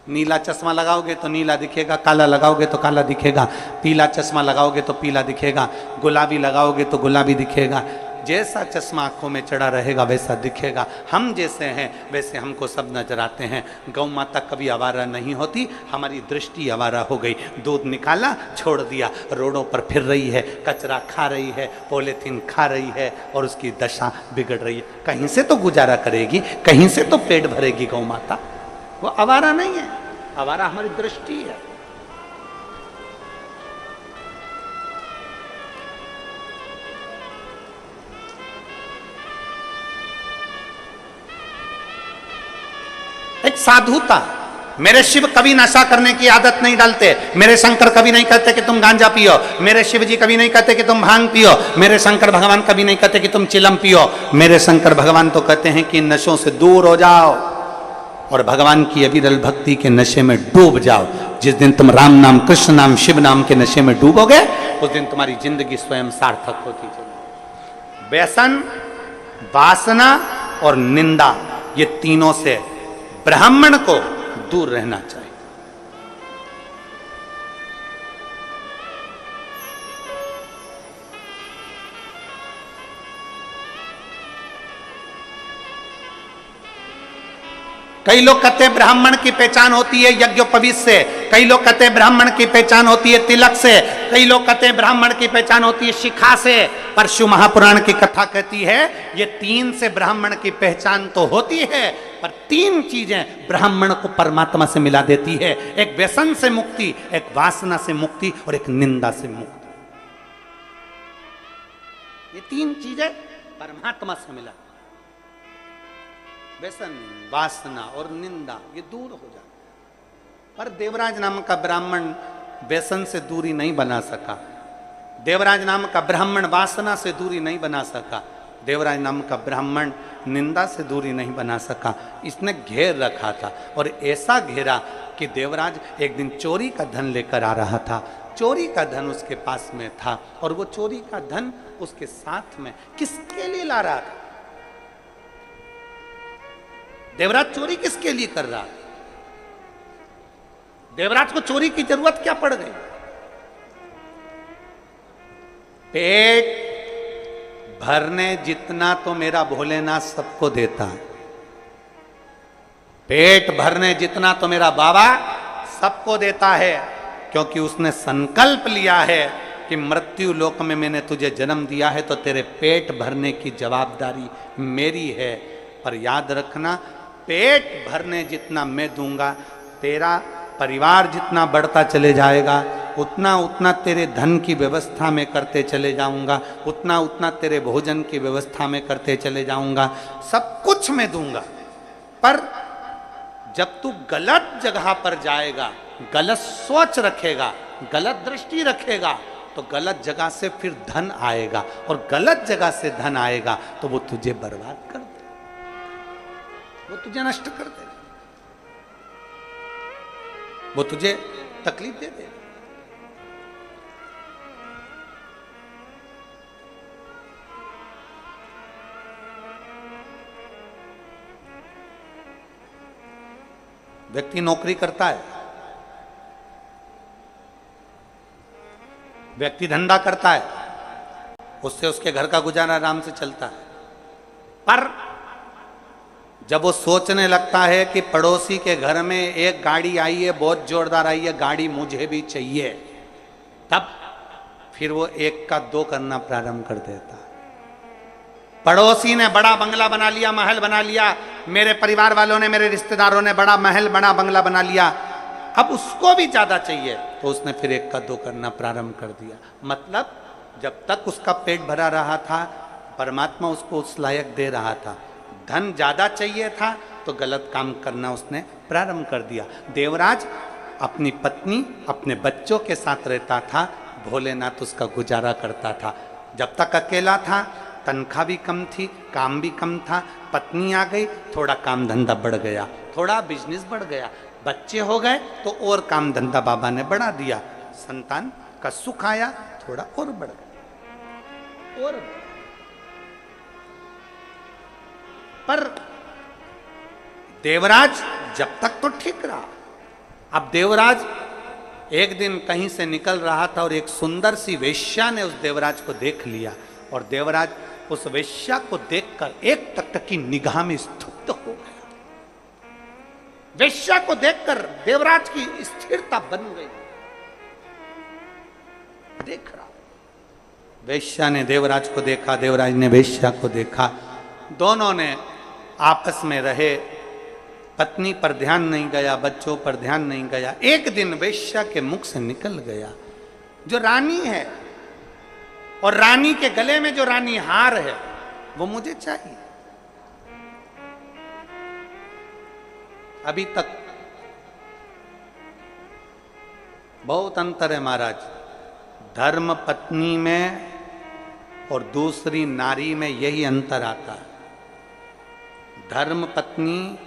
नीला चश्मा लगाओगे तो नीला दिखेगा, काला लगाओगे तो काला दिखेगा, पीला चश्मा लगाओगे तो पीला दिखेगा, गुलाबी लगाओगे तो गुलाबी दिखेगा। जैसा चश्मा आंखों में चढ़ा रहेगा वैसा दिखेगा। हम जैसे हैं वैसे हमको सब नजर आते हैं। गौ माता कभी आवारा नहीं होती, हमारी दृष्टि आवारा हो गई। दूध निकाला छोड़ दिया, रोडों पर फिर रही है, कचरा खा रही है, पॉलीथीन खा रही है और उसकी दशा बिगड़ रही है। कहीं से तो गुजारा करेगी, कहीं से तो पेट भरेगी गौ माता। वो आवारा नहीं है, आवारा हमारी दृष्टि है। एक साधुता। मेरे शिव कभी नशा करने की आदत नहीं डालते, मेरे शंकर कभी नहीं कहते कि तुम गांजा पियो, मेरे शिव जी कभी नहीं कहते कि तुम भांग पियो, मेरे शंकर भगवान कभी नहीं कहते कि तुम चिलम पियो। मेरे शंकर भगवान तो कहते हैं कि नशों से दूर हो जाओ और भगवान की अविरल भक्ति के नशे में डूब जाओ। जिस दिन तुम राम नाम, कृष्ण नाम, शिव नाम के नशे में डूबोगे उस दिन तुम्हारी जिंदगी स्वयं सार्थक होती चलेगी। व्यसन, वासना और निंदा, ये तीनों से ब्राह्मण को दूर रहना चाहिए। कई लोग कहते हैं ब्राह्मण की पहचान होती है यज्ञोपवीत से, कई लोग कहते हैं ब्राह्मण की पहचान होती है तिलक से, कई लोग कहते हैं ब्राह्मण की पहचान होती है शिखा से। पर शिव महापुराण की कथा कहती है ये तीन से ब्राह्मण की पहचान तो होती है, पर तीन चीजें ब्राह्मण को परमात्मा से मिला देती है। एक व्यसन से मुक्ति, एक वासना से मुक्ति और एक निंदा से मुक्ति। ये तीन चीजें परमात्मा से मिला। व्यसन, वासना और निंदा ये दूर हो जाए। पर देवराज नाम का ब्राह्मण व्यसन से दूरी नहीं बना सका, देवराज नाम का ब्राह्मण वासना से दूरी नहीं बना सका, देवराज नाम का ब्राह्मण निंदा से दूरी नहीं बना सका। इसने घेर रखा था और ऐसा घेरा कि देवराज एक दिन चोरी का धन लेकर आ रहा था। चोरी का धन उसके पास में था और वो चोरी का धन उसके साथ में किसके लिए ला रहा था? देवराज चोरी किसके लिए कर रहा? देवराज को चोरी की जरूरत क्या पड़ गई? पेट भरने जितना तो मेरा भोलेनाथ सबको देता है, पेट भरने जितना तो मेरा बाबा सबको देता है, क्योंकि उसने संकल्प लिया है कि मृत्यु लोक में मैंने तुझे जन्म दिया है तो तेरे पेट भरने की जवाबदारी मेरी है। पर याद रखना, पेट भरने जितना मैं दूंगा तेरा परिवार जितना बढ़ता चले जाएगा, उतना उतना तेरे धन की व्यवस्था में करते चले जाऊंगा, उतना उतना तेरे भोजन की व्यवस्था में करते चले जाऊंगा, सब कुछ मैं दूंगा। पर जब तू गलत जगह पर जाएगा, गलत सोच रखेगा, गलत दृष्टि रखेगा, तो गलत जगह से फिर धन आएगा, और गलत जगह से धन आएगा तो वो तुझे बर्बाद कर दे, वो तुझे नष्ट कर दे, वो तुझे तकलीफ दे दे। व्यक्ति नौकरी करता है, व्यक्ति धंधा करता है, उससे उसके घर का गुजारा आराम से चलता है। पर जब वो सोचने लगता है कि पड़ोसी के घर में एक गाड़ी आई है, बहुत जोरदार आई है, गाड़ी मुझे भी चाहिए, तब फिर वो एक का दो करना प्रारंभ कर देता है। पड़ोसी ने बड़ा बंगला बना लिया, महल बना लिया, मेरे परिवार वालों ने, मेरे रिश्तेदारों ने बड़ा महल, बड़ा बंगला बना लिया, अब उसको भी ज्यादा चाहिए, तो उसने फिर एक का दो करना प्रारंभ कर दिया। मतलब जब तक उसका पेट भरा रहा था, परमात्मा उसको उस लायक दे रहा था। धन ज्यादा चाहिए था तो गलत काम करना उसने प्रारंभ कर दिया। देवराज अपनी पत्नी, अपने बच्चों के साथ रहता था, भोलेनाथ उसका गुजारा करता था। जब तक अकेला था, तनख्वाह भी कम थी, काम भी कम था, पत्नी आ गई, थोड़ा काम धंधा बढ़ गया, थोड़ा बिजनेस बढ़ गया, बच्चे हो गए तो और काम धंधा बाबा ने बढ़ा दिया, संतान का सुख आया, थोड़ा और बढ़ गया और। पर देवराज जब तक तो ठीक रहा। अब देवराज एक दिन कहीं से निकल रहा था और एक सुंदर सी वेश्या ने उस देवराज को देख लिया, और देवराज उस वेश्या को देखकर एक टक की निगाह में स्तब्ध हो गया। वेश्या को देखकर देवराज की स्थिरता बन गई, देख रहा। वेश्या ने देवराज को देखा, देवराज ने वेश्या को देखा, दोनों ने आपस में रहे, पत्नी पर ध्यान नहीं गया, बच्चों पर ध्यान नहीं गया। एक दिन वेश्या के मुख से निकल गया, जो रानी है और रानी के गले में जो रानी हार है वो मुझे चाहिए। अभी तक बहुत अंतर है महाराज, धर्म पत्नी में और दूसरी नारी में यही अंतर आता है। धर्म पत्नी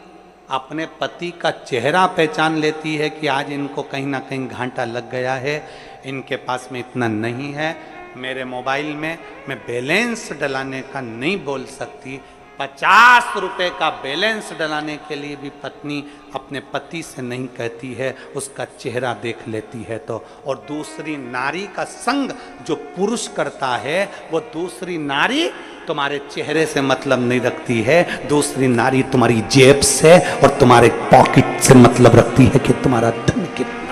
अपने पति का चेहरा पहचान लेती है कि आज इनको कहीं ना कहीं घाटा लग गया है, इनके पास में इतना नहीं है, मेरे मोबाइल में मैं बैलेंस डलाने का नहीं बोल सकती। 50 रुपए का बैलेंस डलाने के लिए भी पत्नी अपने पति से नहीं कहती है, उसका चेहरा देख लेती है तो। और दूसरी नारी का संग जो पुरुष करता है, वो दूसरी नारी तुम्हारे चेहरे से मतलब नहीं रखती है, दूसरी नारी तुम्हारी जेब से और तुम्हारे पॉकेट से मतलब रखती है कि तुम्हारा धन कितना।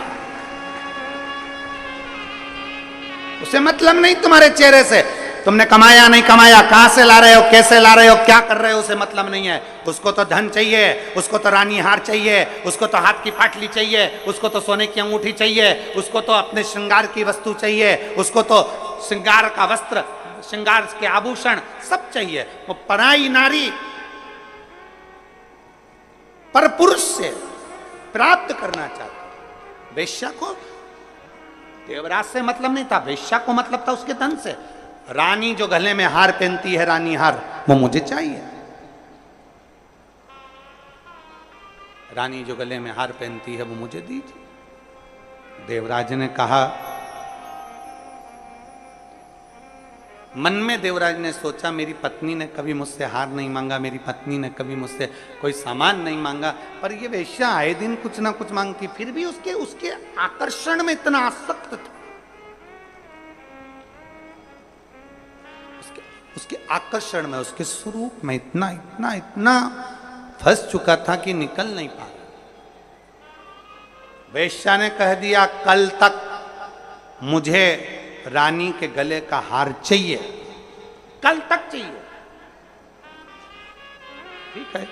उसे मतलब नहीं तुम्हारे चेहरे से, तुमने कमाया नहीं कमाया, कहां से ला रहे हो, कैसे ला रहे हो, क्या कर रहे हो, उसे मतलब नहीं है। उसको तो धन चाहिए, उसको तो रानी हार चाहिए, उसको तो हाथ की पाटली चाहिए, उसको तो सोने की अंगूठी चाहिए, उसको तो अपने श्रृंगार की वस्तु चाहिए, उसको तो श्रृंगार का वस्त्र, श्रृंगार के आभूषण सब चाहिए। वो पराई नारी पर पुरुष से प्राप्त करना चाहती। वेश्या को देवराज से मतलब नहीं था, वेश्या को मतलब था उसके धन से। रानी जो गले में हार पहनती है, रानी हार, वो मुझे चाहिए। रानी जो गले में हार पहनती है वो मुझे दीजिए। देवराज ने कहा, मन में देवराज ने सोचा, मेरी पत्नी ने कभी मुझसे हार नहीं मांगा, मेरी पत्नी ने कभी मुझसे कोई सामान नहीं मांगा, पर ये वेश्या आए दिन कुछ ना कुछ मांगती, फिर भी उसके आकर्षण में इतना आसक्त था, उसके आकर्षण में, उसके स्वरूप में इतना इतना इतना फंस चुका था कि निकल नहीं पा रहा। वेश्या ने कह दिया, कल तक मुझे रानी के गले का हार चाहिए, कल तक चाहिए। ठीक है,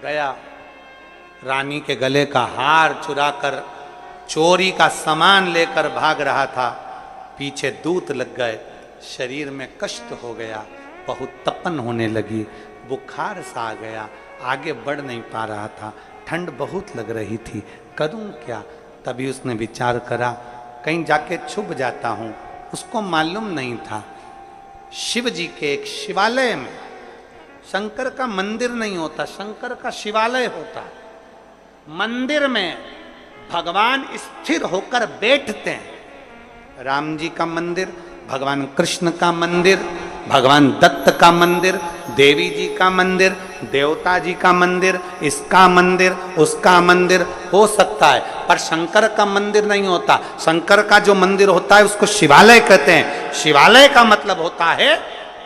गया रानी के गले का हार चुराकर चोरी का सामान लेकर भाग रहा था। पीछे दूत लग गए, शरीर में कष्ट हो गया, बहुत तपन होने लगी, बुखार सा आ गया, आगे बढ़ नहीं पा रहा था, ठंड बहुत लग रही थी, करूं क्या? तभी उसने विचार करा कहीं जाके छुप जाता हूं। उसको मालूम नहीं था शिव जी के एक शिवालय में, शंकर का मंदिर नहीं होता, शंकर का शिवालय होता। मंदिर में भगवान स्थिर होकर बैठते हैं। राम जी का मंदिर, भगवान कृष्ण का मंदिर, भगवान दत्त का मंदिर, देवी जी का मंदिर, देवता जी का मंदिर, इसका मंदिर, उसका मंदिर हो सकता है, पर शंकर का मंदिर नहीं होता। शंकर का जो मंदिर होता है उसको शिवालय कहते हैं। शिवालय का मतलब होता है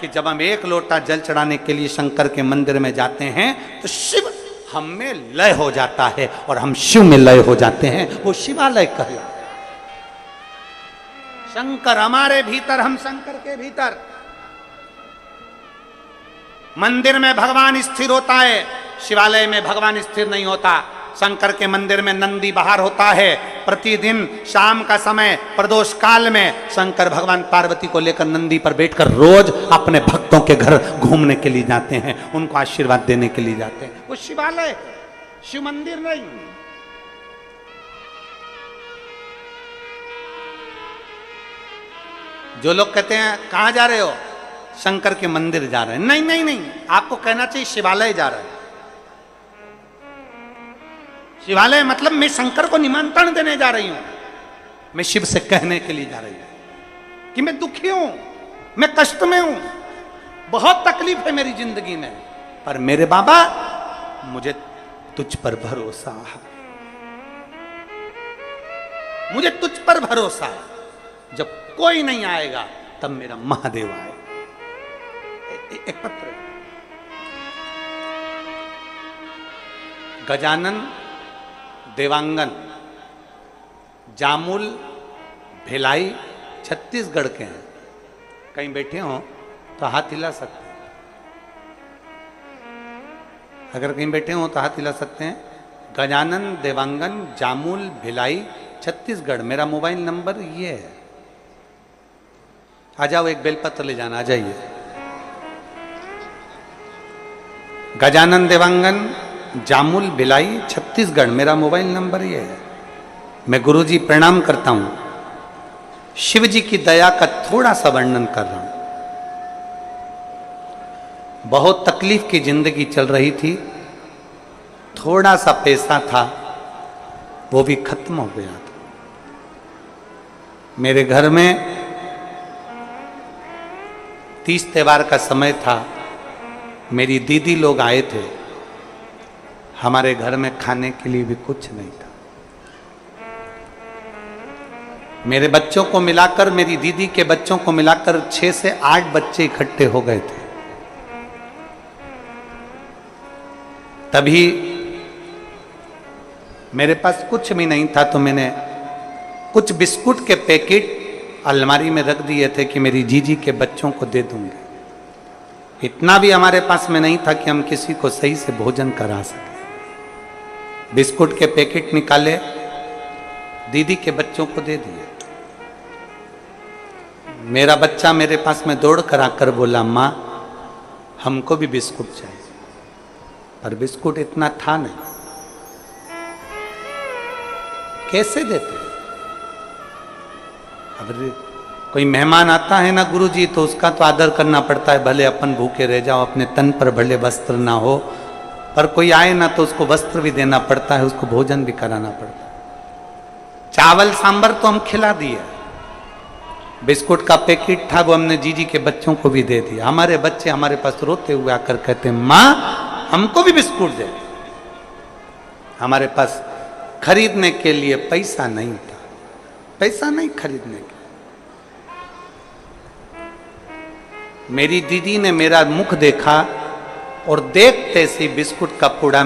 कि जब हम एक लोटा जल चढ़ाने के लिए शंकर के मंदिर में जाते हैं तो शिव हम में लय हो जाता है और हम शिव में लय हो जाते हैं, वो शिवालय कहलाता है। शंकर हमारे भीतर, हम शंकर के भीतर। मंदिर में भगवान स्थिर होता है, शिवालय में भगवान स्थिर नहीं होता। शंकर के मंदिर में नंदी बाहर होता है। प्रतिदिन शाम का समय प्रदोष काल में शंकर भगवान पार्वती को लेकर नंदी पर बैठकर रोज अपने भक्तों के घर घूमने के लिए जाते हैं, उनको आशीर्वाद देने के लिए जाते हैं। वो शिवालय, शिव मंदिर नहीं। जो लोग कहते हैं कहां जा रहे हो, शंकर के मंदिर जा रहे हैं, नहीं नहीं नहीं, आपको कहना चाहिए शिवालय जा रहे हैं। शिवालय मतलब मैं शंकर को निमंत्रण देने जा रही हूं, मैं शिव से कहने के लिए जा रही हूं कि मैं दुखी हूं, मैं कष्ट में हूं, बहुत तकलीफ है मेरी जिंदगी में, पर मेरे बाबा मुझे तुझ पर भरोसा है, मुझे तुझ पर भरोसा है। जब कोई नहीं आएगा तब मेरा महादेव आएगा। एक पत्र, गजानन देवांगन जामुल भिलाई छत्तीसगढ़ के हैं। कहीं बैठे हो तो हाथ हिला सकते हैं, अगर कहीं बैठे हो तो हाथ हिला सकते हैं। गजानन देवांगन जामुल भिलाई छत्तीसगढ़, मेरा मोबाइल नंबर ये है। आ जाओ, एक बेलपत्र ले जाना, आ जाइए। गजानन देवांगन जामुल भिलाई छत्तीसगढ़, मेरा मोबाइल नंबर ये है। मैं गुरुजी प्रणाम करता हूं। शिव जी की दया का थोड़ा सा वर्णन कर रहा हूं। बहुत तकलीफ की जिंदगी चल रही थी, थोड़ा सा पैसा था वो भी खत्म हो गया था। मेरे घर में 30 त्योहार का समय था, मेरी दीदी लोग आए थे, हमारे घर में खाने के लिए भी कुछ नहीं था। मेरे बच्चों को मिलाकर, मेरी दीदी के बच्चों को मिलाकर 6 से 8 बच्चे इकट्ठे हो गए थे। तभी मेरे पास कुछ भी नहीं था, तो मैंने कुछ बिस्कुट के पैकेट अलमारी में रख दिए थे कि मेरी जीजी के बच्चों को दे दूंगी। इतना भी हमारे पास में नहीं था कि हम किसी को सही से भोजन करा सके। बिस्कुट के पैकेट निकाले, दीदी के बच्चों को दे दिए। मेरा बच्चा मेरे पास में दौड़ कर आकर बोला, माँ हमको भी बिस्कुट चाहिए, पर बिस्कुट इतना था नहीं, कैसे देते? अब कोई मेहमान आता है ना गुरुजी, तो उसका तो आदर करना पड़ता है, भले अपन भूखे रह जाओ, अपने तन पर भले वस्त्र ना हो, पर कोई आए ना तो उसको वस्त्र भी देना पड़ता है, उसको भोजन भी कराना पड़ता है। चावल सांभर तो हम खिला दिए, बिस्कुट का पैकेट था वो हमने जीजी के बच्चों को भी दे दिया। हमारे बच्चे हमारे पास रोते हुए आकर कहते, माँ हमको भी बिस्कुट दे। हमारे पास खरीदने के लिए पैसा नहीं था, पैसा नहीं खरीदने के। मेरी दीदी ने मेरा मुख देखा और देखते से बिस्कुट का पूड़ा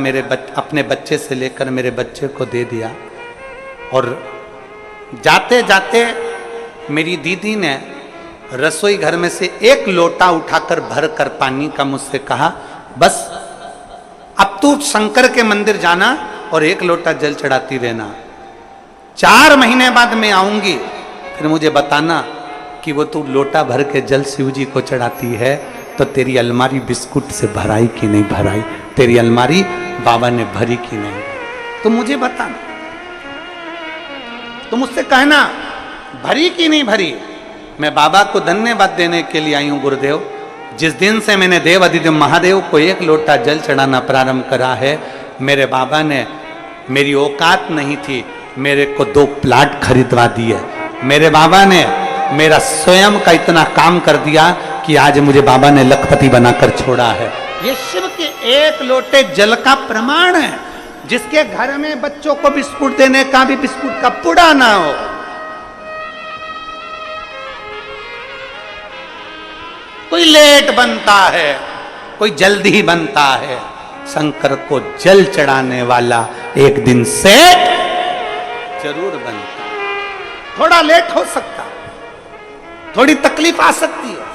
अपने बच्चे से लेकर मेरे बच्चे को दे दिया। और जाते जाते मेरी दीदी ने रसोई घर में से एक लोटा उठाकर भरकर पानी का मुझसे कहा, बस अब तू शंकर के मंदिर जाना और एक लोटा जल चढ़ाती रहना। 4 महीने बाद मैं आऊंगी, फिर मुझे बताना कि वो तू लोटा भर के जल शिव जी को चढ़ाती है तो तेरी अलमारी बिस्कुट से भराई कि नहीं भराई, तेरी अलमारी बाबा ने भरी कि नहीं, तो मुझे बताना। तो मुझसे कहना भरी कि नहीं भरी। मैं बाबा को धन्यवाद देने के लिए आई हूं गुरुदेव। जिस दिन से मैंने देव आदिदेव महादेव को 1 लोटा जल चढ़ाना प्रारंभ करा है, मेरे बाबा ने, मेरी औकात नहीं थी, मेरे को 2 प्लाट खरीदवा दिए। मेरे बाबा ने मेरा स्वयं का इतना काम कर दिया कि आज मुझे बाबा ने लखपति बनाकर छोड़ा है। ये शिव के 1 लोटे जल का प्रमाण है। जिसके घर में बच्चों को बिस्कुट देने का भी बिस्कुट का पुड़ा ना हो, कोई लेट बनता है, कोई जल्दी बनता है, शंकर को जल चढ़ाने वाला एक दिन से जरूर बनता है। थोड़ा लेट हो सकता, थोड़ी तकलीफ आ सकती है,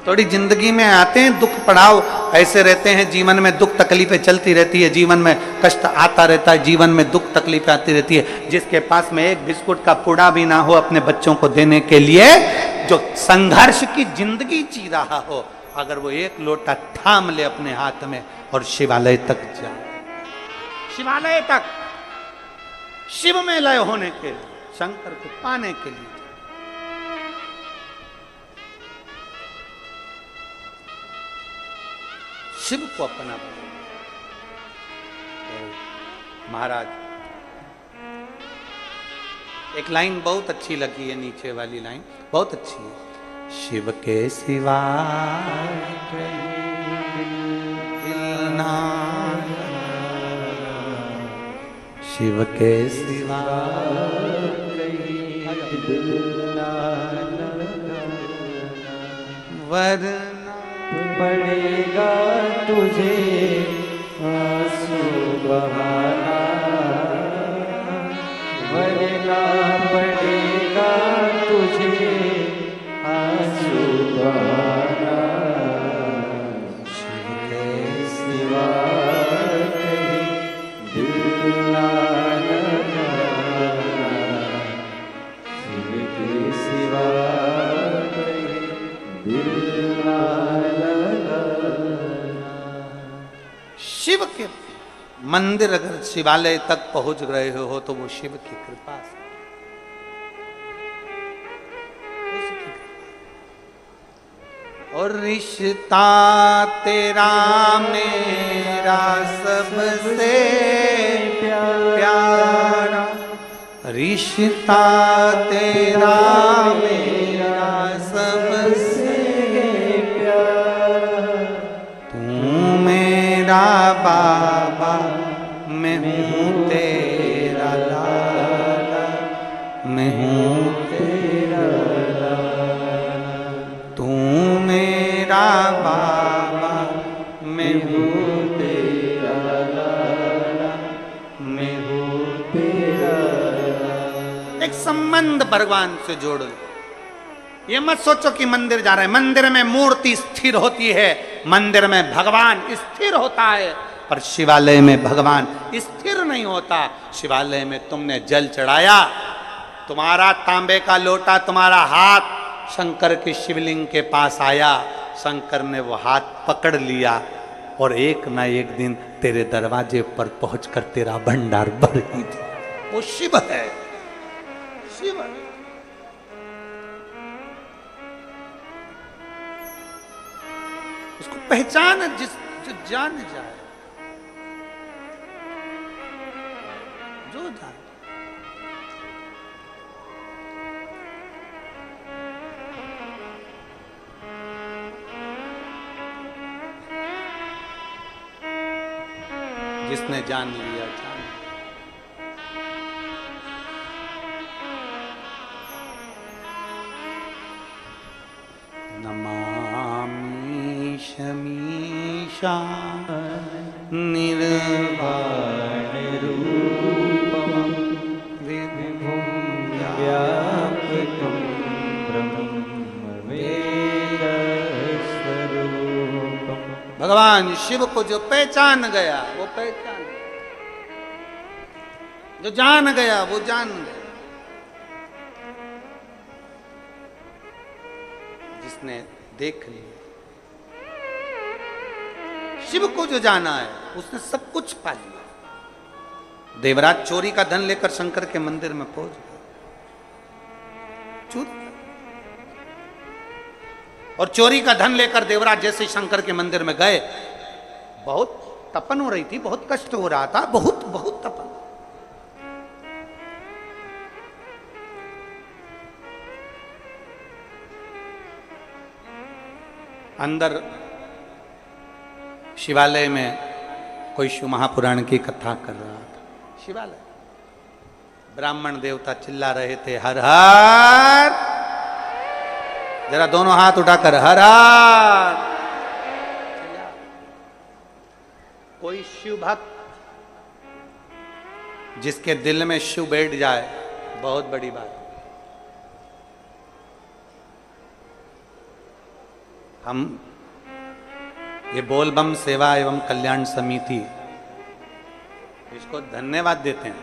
थोड़ी जिंदगी में आते हैं दुख पड़ाव ऐसे रहते हैं, जीवन में दुख तकलीफें चलती रहती है, जीवन में कष्ट आता रहता है, जीवन में दुख तकलीफें आती रहती है। जिसके पास में 1 बिस्कुट का पुड़ा भी ना हो अपने बच्चों को देने के लिए, जो संघर्ष की जिंदगी जी रहा हो, अगर वो 1 लोटा थाम ले अपने हाथ में और शिवालय तक जाए, शिवालय तक शिव में लय होने के लिए, शंकर को पाने के लिए, शिव को अपना बना। तो महाराज एक लाइन बहुत अच्छी लगी है, नीचे वाली लाइन बहुत अच्छी है। शिव के सिवा दिल ना, शिव के सिवा वरना पड़ेगा तुझे आंसू बहाना, वरना पड़ेगा तुझे आंसू बहाना। शिव के सिवा कहीं दिल ना लगाना, शिव के सिवा कहीं दिल ना लगाना। शिव के मंदिर अगर शिवालय तक पहुंच रहे हो तो वो शिव की कृपा से, उसकी कृपा। और रिश्ता तेरा मेरा सबसे प्यारा, रिश्ता तेरा मेरा सबसे प्यारा, तू मेरा बाबा मैं हूँ तेरा लाला, मैं हूँ तेरा लाला, तू मेरा बाबा मैं हूँ तेरा लाला, मैं हूँ तेरा लाला। एक संबंध भगवान से जोड़ लो। ये मत सोचो कि मंदिर जा रहे हैं, मंदिर में मूर्ति स्थिर होती है, मंदिर में भगवान स्थिर होता है, पर शिवालय में भगवान स्थिर नहीं होता। शिवालय में तुमने जल चढ़ाया, तुम्हारा तांबे का लोटा, तुम्हारा हाथ शंकर के शिवलिंग के पास आया, शंकर ने वो हाथ पकड़ लिया और एक ना एक दिन तेरे दरवाजे पर पहुंचकर तेरा भंडार भर ही दिया। वो शिव है, शिव है। उसको पहचान जिस जो जान जाए, जो जान। जिसने जान लिया जान। नमामि शमीशा निर्वाण रूपम विभुं व्यापकं ब्रह्मवेदस्वरूपम। भगवान शिव को जो पहचान गया वो पहचान, जो जान गया वो जान गया। जिसने देख लिया, शिव को जो जाना है उसने सब कुछ पा लिया। देवराज चोरी का धन लेकर शंकर के मंदिर में पहुंच गए, चोरी, और चोरी का धन लेकर देवराज जैसे शंकर के मंदिर में गए, बहुत तपन हो रही थी, बहुत कष्ट हो रहा था, बहुत बहुत तपन। अंदर शिवालय में कोई शिव महापुराण की कथा कर रहा था। शिवालय, ब्राह्मण देवता चिल्ला रहे थे, हर हर, जरा दोनों हाथ उठाकर हर हर। कोई शिव भक्त जिसके दिल में शिव बैठ जाए, बहुत बड़ी बात। हम ये बोलबम सेवा एवं कल्याण समिति, इसको धन्यवाद देते हैं।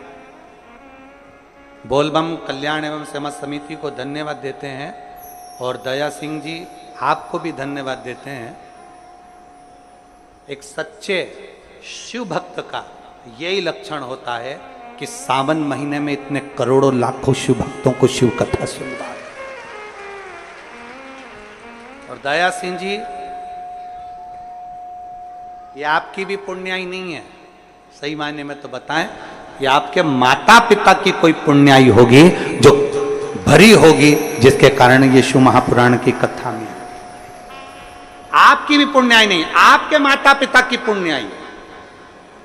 बोलबम कल्याण एवं सेवा समिति को धन्यवाद देते हैं, और दया सिंह जी आपको भी धन्यवाद देते हैं। एक सच्चे शिव भक्त का यही लक्षण होता है कि सावन महीने में इतने करोड़ों लाखों शिव भक्तों को शिव कथा सुनवा है। और दया सिंह जी, ये आपकी भी पुण्याई नहीं है, सही मायने में तो बताएं, ये आपके माता पिता की कोई पुण्याई होगी जो भरी होगी, जिसके कारण ये शिव महापुराण की कथा में। आपकी भी पुण्याई नहीं, आपके माता पिता की पुण्याई है,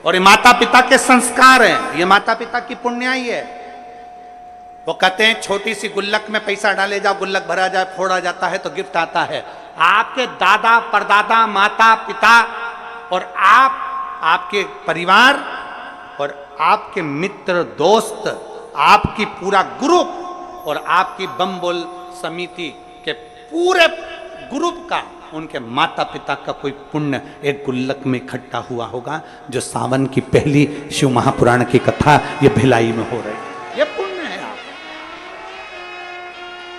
और ये माता पिता के संस्कार हैं, ये माता पिता की पुण्याई है। वो कहते हैं छोटी सी गुल्लक में पैसा डाले जाओ, गुल्लक भरा जाए, फोड़ा जाता है तो गिफ्ट आता है। आपके दादा परदादा माता पिता और आप, आपके परिवार और आपके मित्र दोस्त, आपकी पूरा ग्रुप और आपकी बम बोल समिति के पूरे ग्रुप का, उनके माता पिता का कोई पुण्य एक गुल्लक में इकट्ठा हुआ होगा, जो सावन की पहली शिव महापुराण की कथा ये भिलाई में हो रही है। ये पुण्य है। आप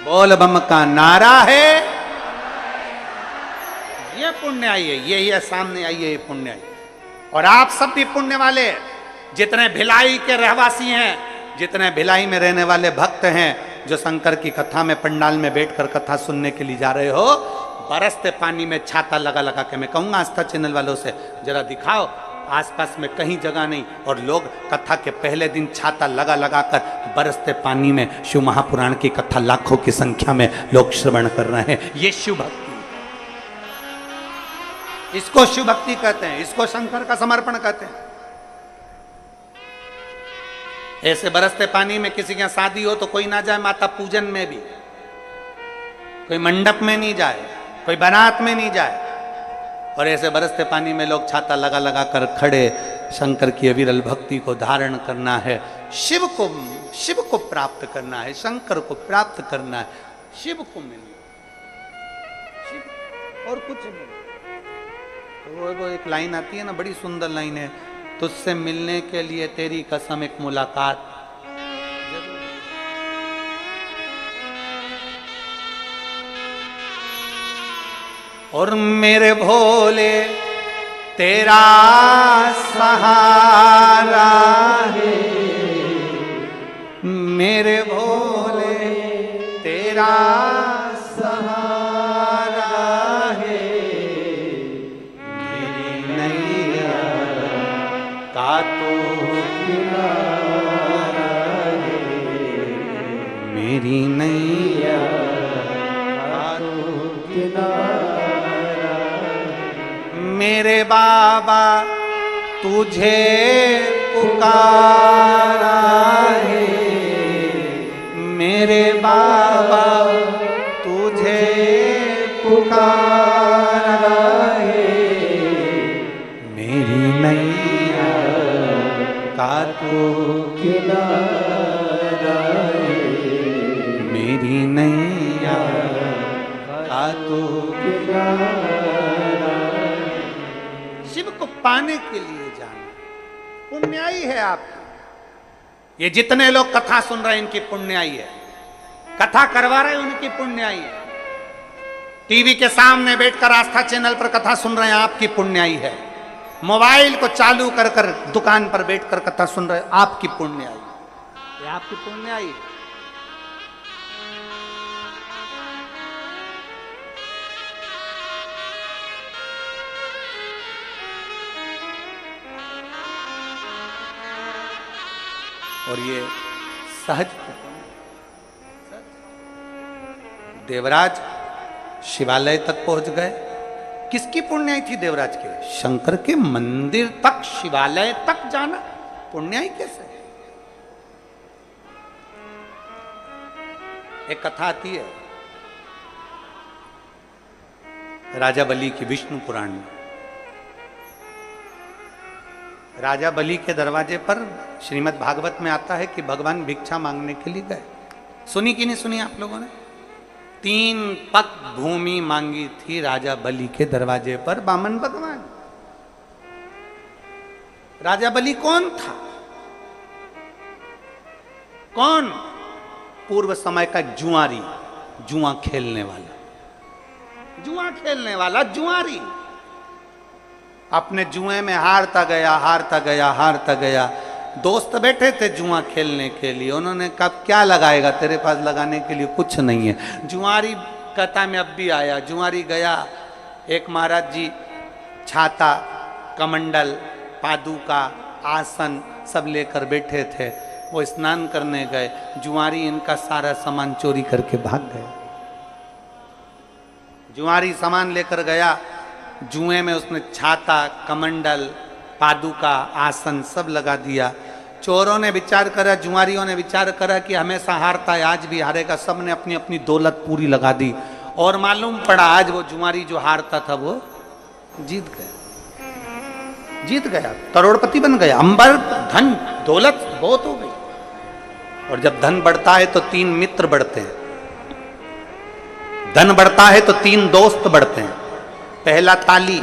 बोल बम का नारा है, ये पुण्य आई है, ये सामने आई है, ये पुण्य आई। और आप सब भी पुण्य वाले, जितने भिलाई के रहवासी हैं, जितने भिलाई में रहने वाले भक्त हैं, जो शंकर की कथा में पंडाल में बैठकर कथा सुनने के लिए जा रहे हो, बरसते पानी में छाता लगा लगा के, मैं कहूंगा आस्था चैनल वालों से जरा दिखाओ, आसपास में कहीं जगह नहीं, और लोग कथा के पहले दिन छाता लगा लगा कर बरसते पानी में शिव महापुराण की कथा लाखों की संख्या में लोग श्रवण कर रहे हैं। ये शिव भक्ति, इसको शिव भक्ति कहते हैं, इसको शंकर का समर्पण कहते हैं। ऐसे बरसते पानी में किसी के यहाँ शादी हो तो कोई ना जाए माता पूजन में भी, कोई मंडप में नहीं जाए, कोई बारात में नहीं जाए, और ऐसे बरसते पानी में लोग छाता लगा लगा कर खड़े शंकर की अविरल भक्ति को धारण करना है, शिव को प्राप्त करना है, शंकर को प्राप्त करना है, शिव को मिलना, शिव और कुछ नहीं। वो एक लाइन आती है ना, बड़ी सुंदर लाइन है, तुझसे मिलने के लिए तेरी कसम एक मुलाकात जरूर। और मेरे भोले तेरा सहारा है, मेरे भोले तेरा सहारा है, मेरी नैया का तो किनारा है, मेरी नैया का तो किनारा। मेरे बाबा तुझे पुकारा है, मेरे बाबा तुझे पुकारा है, मेरी नैया का तो किनारा है, मेरी नैया का तो किनारा। शिव को पाने के लिए जाना पुण्याई है आपका। ये जितने लोग कथा सुन रहे हैं इनकी पुण्याई है, कथा करवा रहे हैं उनकी पुण्याई है, टीवी के सामने बैठकर आस्था चैनल पर कथा सुन रहे हैं आपकी पुण्याई है, मोबाइल को चालू कर कर दुकान पर बैठकर कथा सुन रहे हैं आपकी पुण्याई, ये आपकी पुण्याई है। और ये सहज देवराज शिवालय तक पहुंच गए। किसकी पुण्याई थी देवराज के? शंकर के मंदिर तक, शिवालय तक जाना पुण्याई कैसे? एक कथा आती है राजा बलि की विष्णु पुराण में। राजा बलि के दरवाजे पर श्रीमद् भागवत में आता है कि भगवान भिक्षा मांगने के लिए गए। सुनी कि नहीं सुनी आप लोगों ने? 3 पग भूमि मांगी थी राजा बलि के दरवाजे पर बामन भगवान। राजा बलि कौन था? कौन? पूर्व समय का जुआरी, जुआ खेलने वाला, जुआ खेलने वाला जुआरी। अपने जुए में हारता गया, हारता गया, हारता गया। दोस्त बैठे थे जुआ खेलने के लिए, उन्होंने कहा क्या लगाएगा, तेरे पास लगाने के लिए कुछ नहीं है। जुआरी कथा में अब भी आया। जुआरी गया, एक महाराज जी छाता, कमंडल, पादुका, आसन सब लेकर बैठे थे। वो स्नान करने गए, जुआरी इनका सारा सामान चोरी करके भाग गए। जुआरी सामान लेकर गया, जुए में उसने छाता, कमंडल, पादुका, आसन सब लगा दिया। चोरों ने विचार करा, जुआरियों ने विचार करा कि हमेशा हारता है, आज भी हारेगा। सब ने अपनी अपनी दौलत पूरी लगा दी और मालूम पड़ा आज वो जुआरी जो हारता था वो जीत गया, जीत गया, करोड़पति बन गया। अंबर धन दौलत बहुत हो गई। और जब धन बढ़ता है तो 3 मित्र बढ़ते हैं, धन बढ़ता है तो 3 दोस्त बढ़ते हैं। पहला ताली,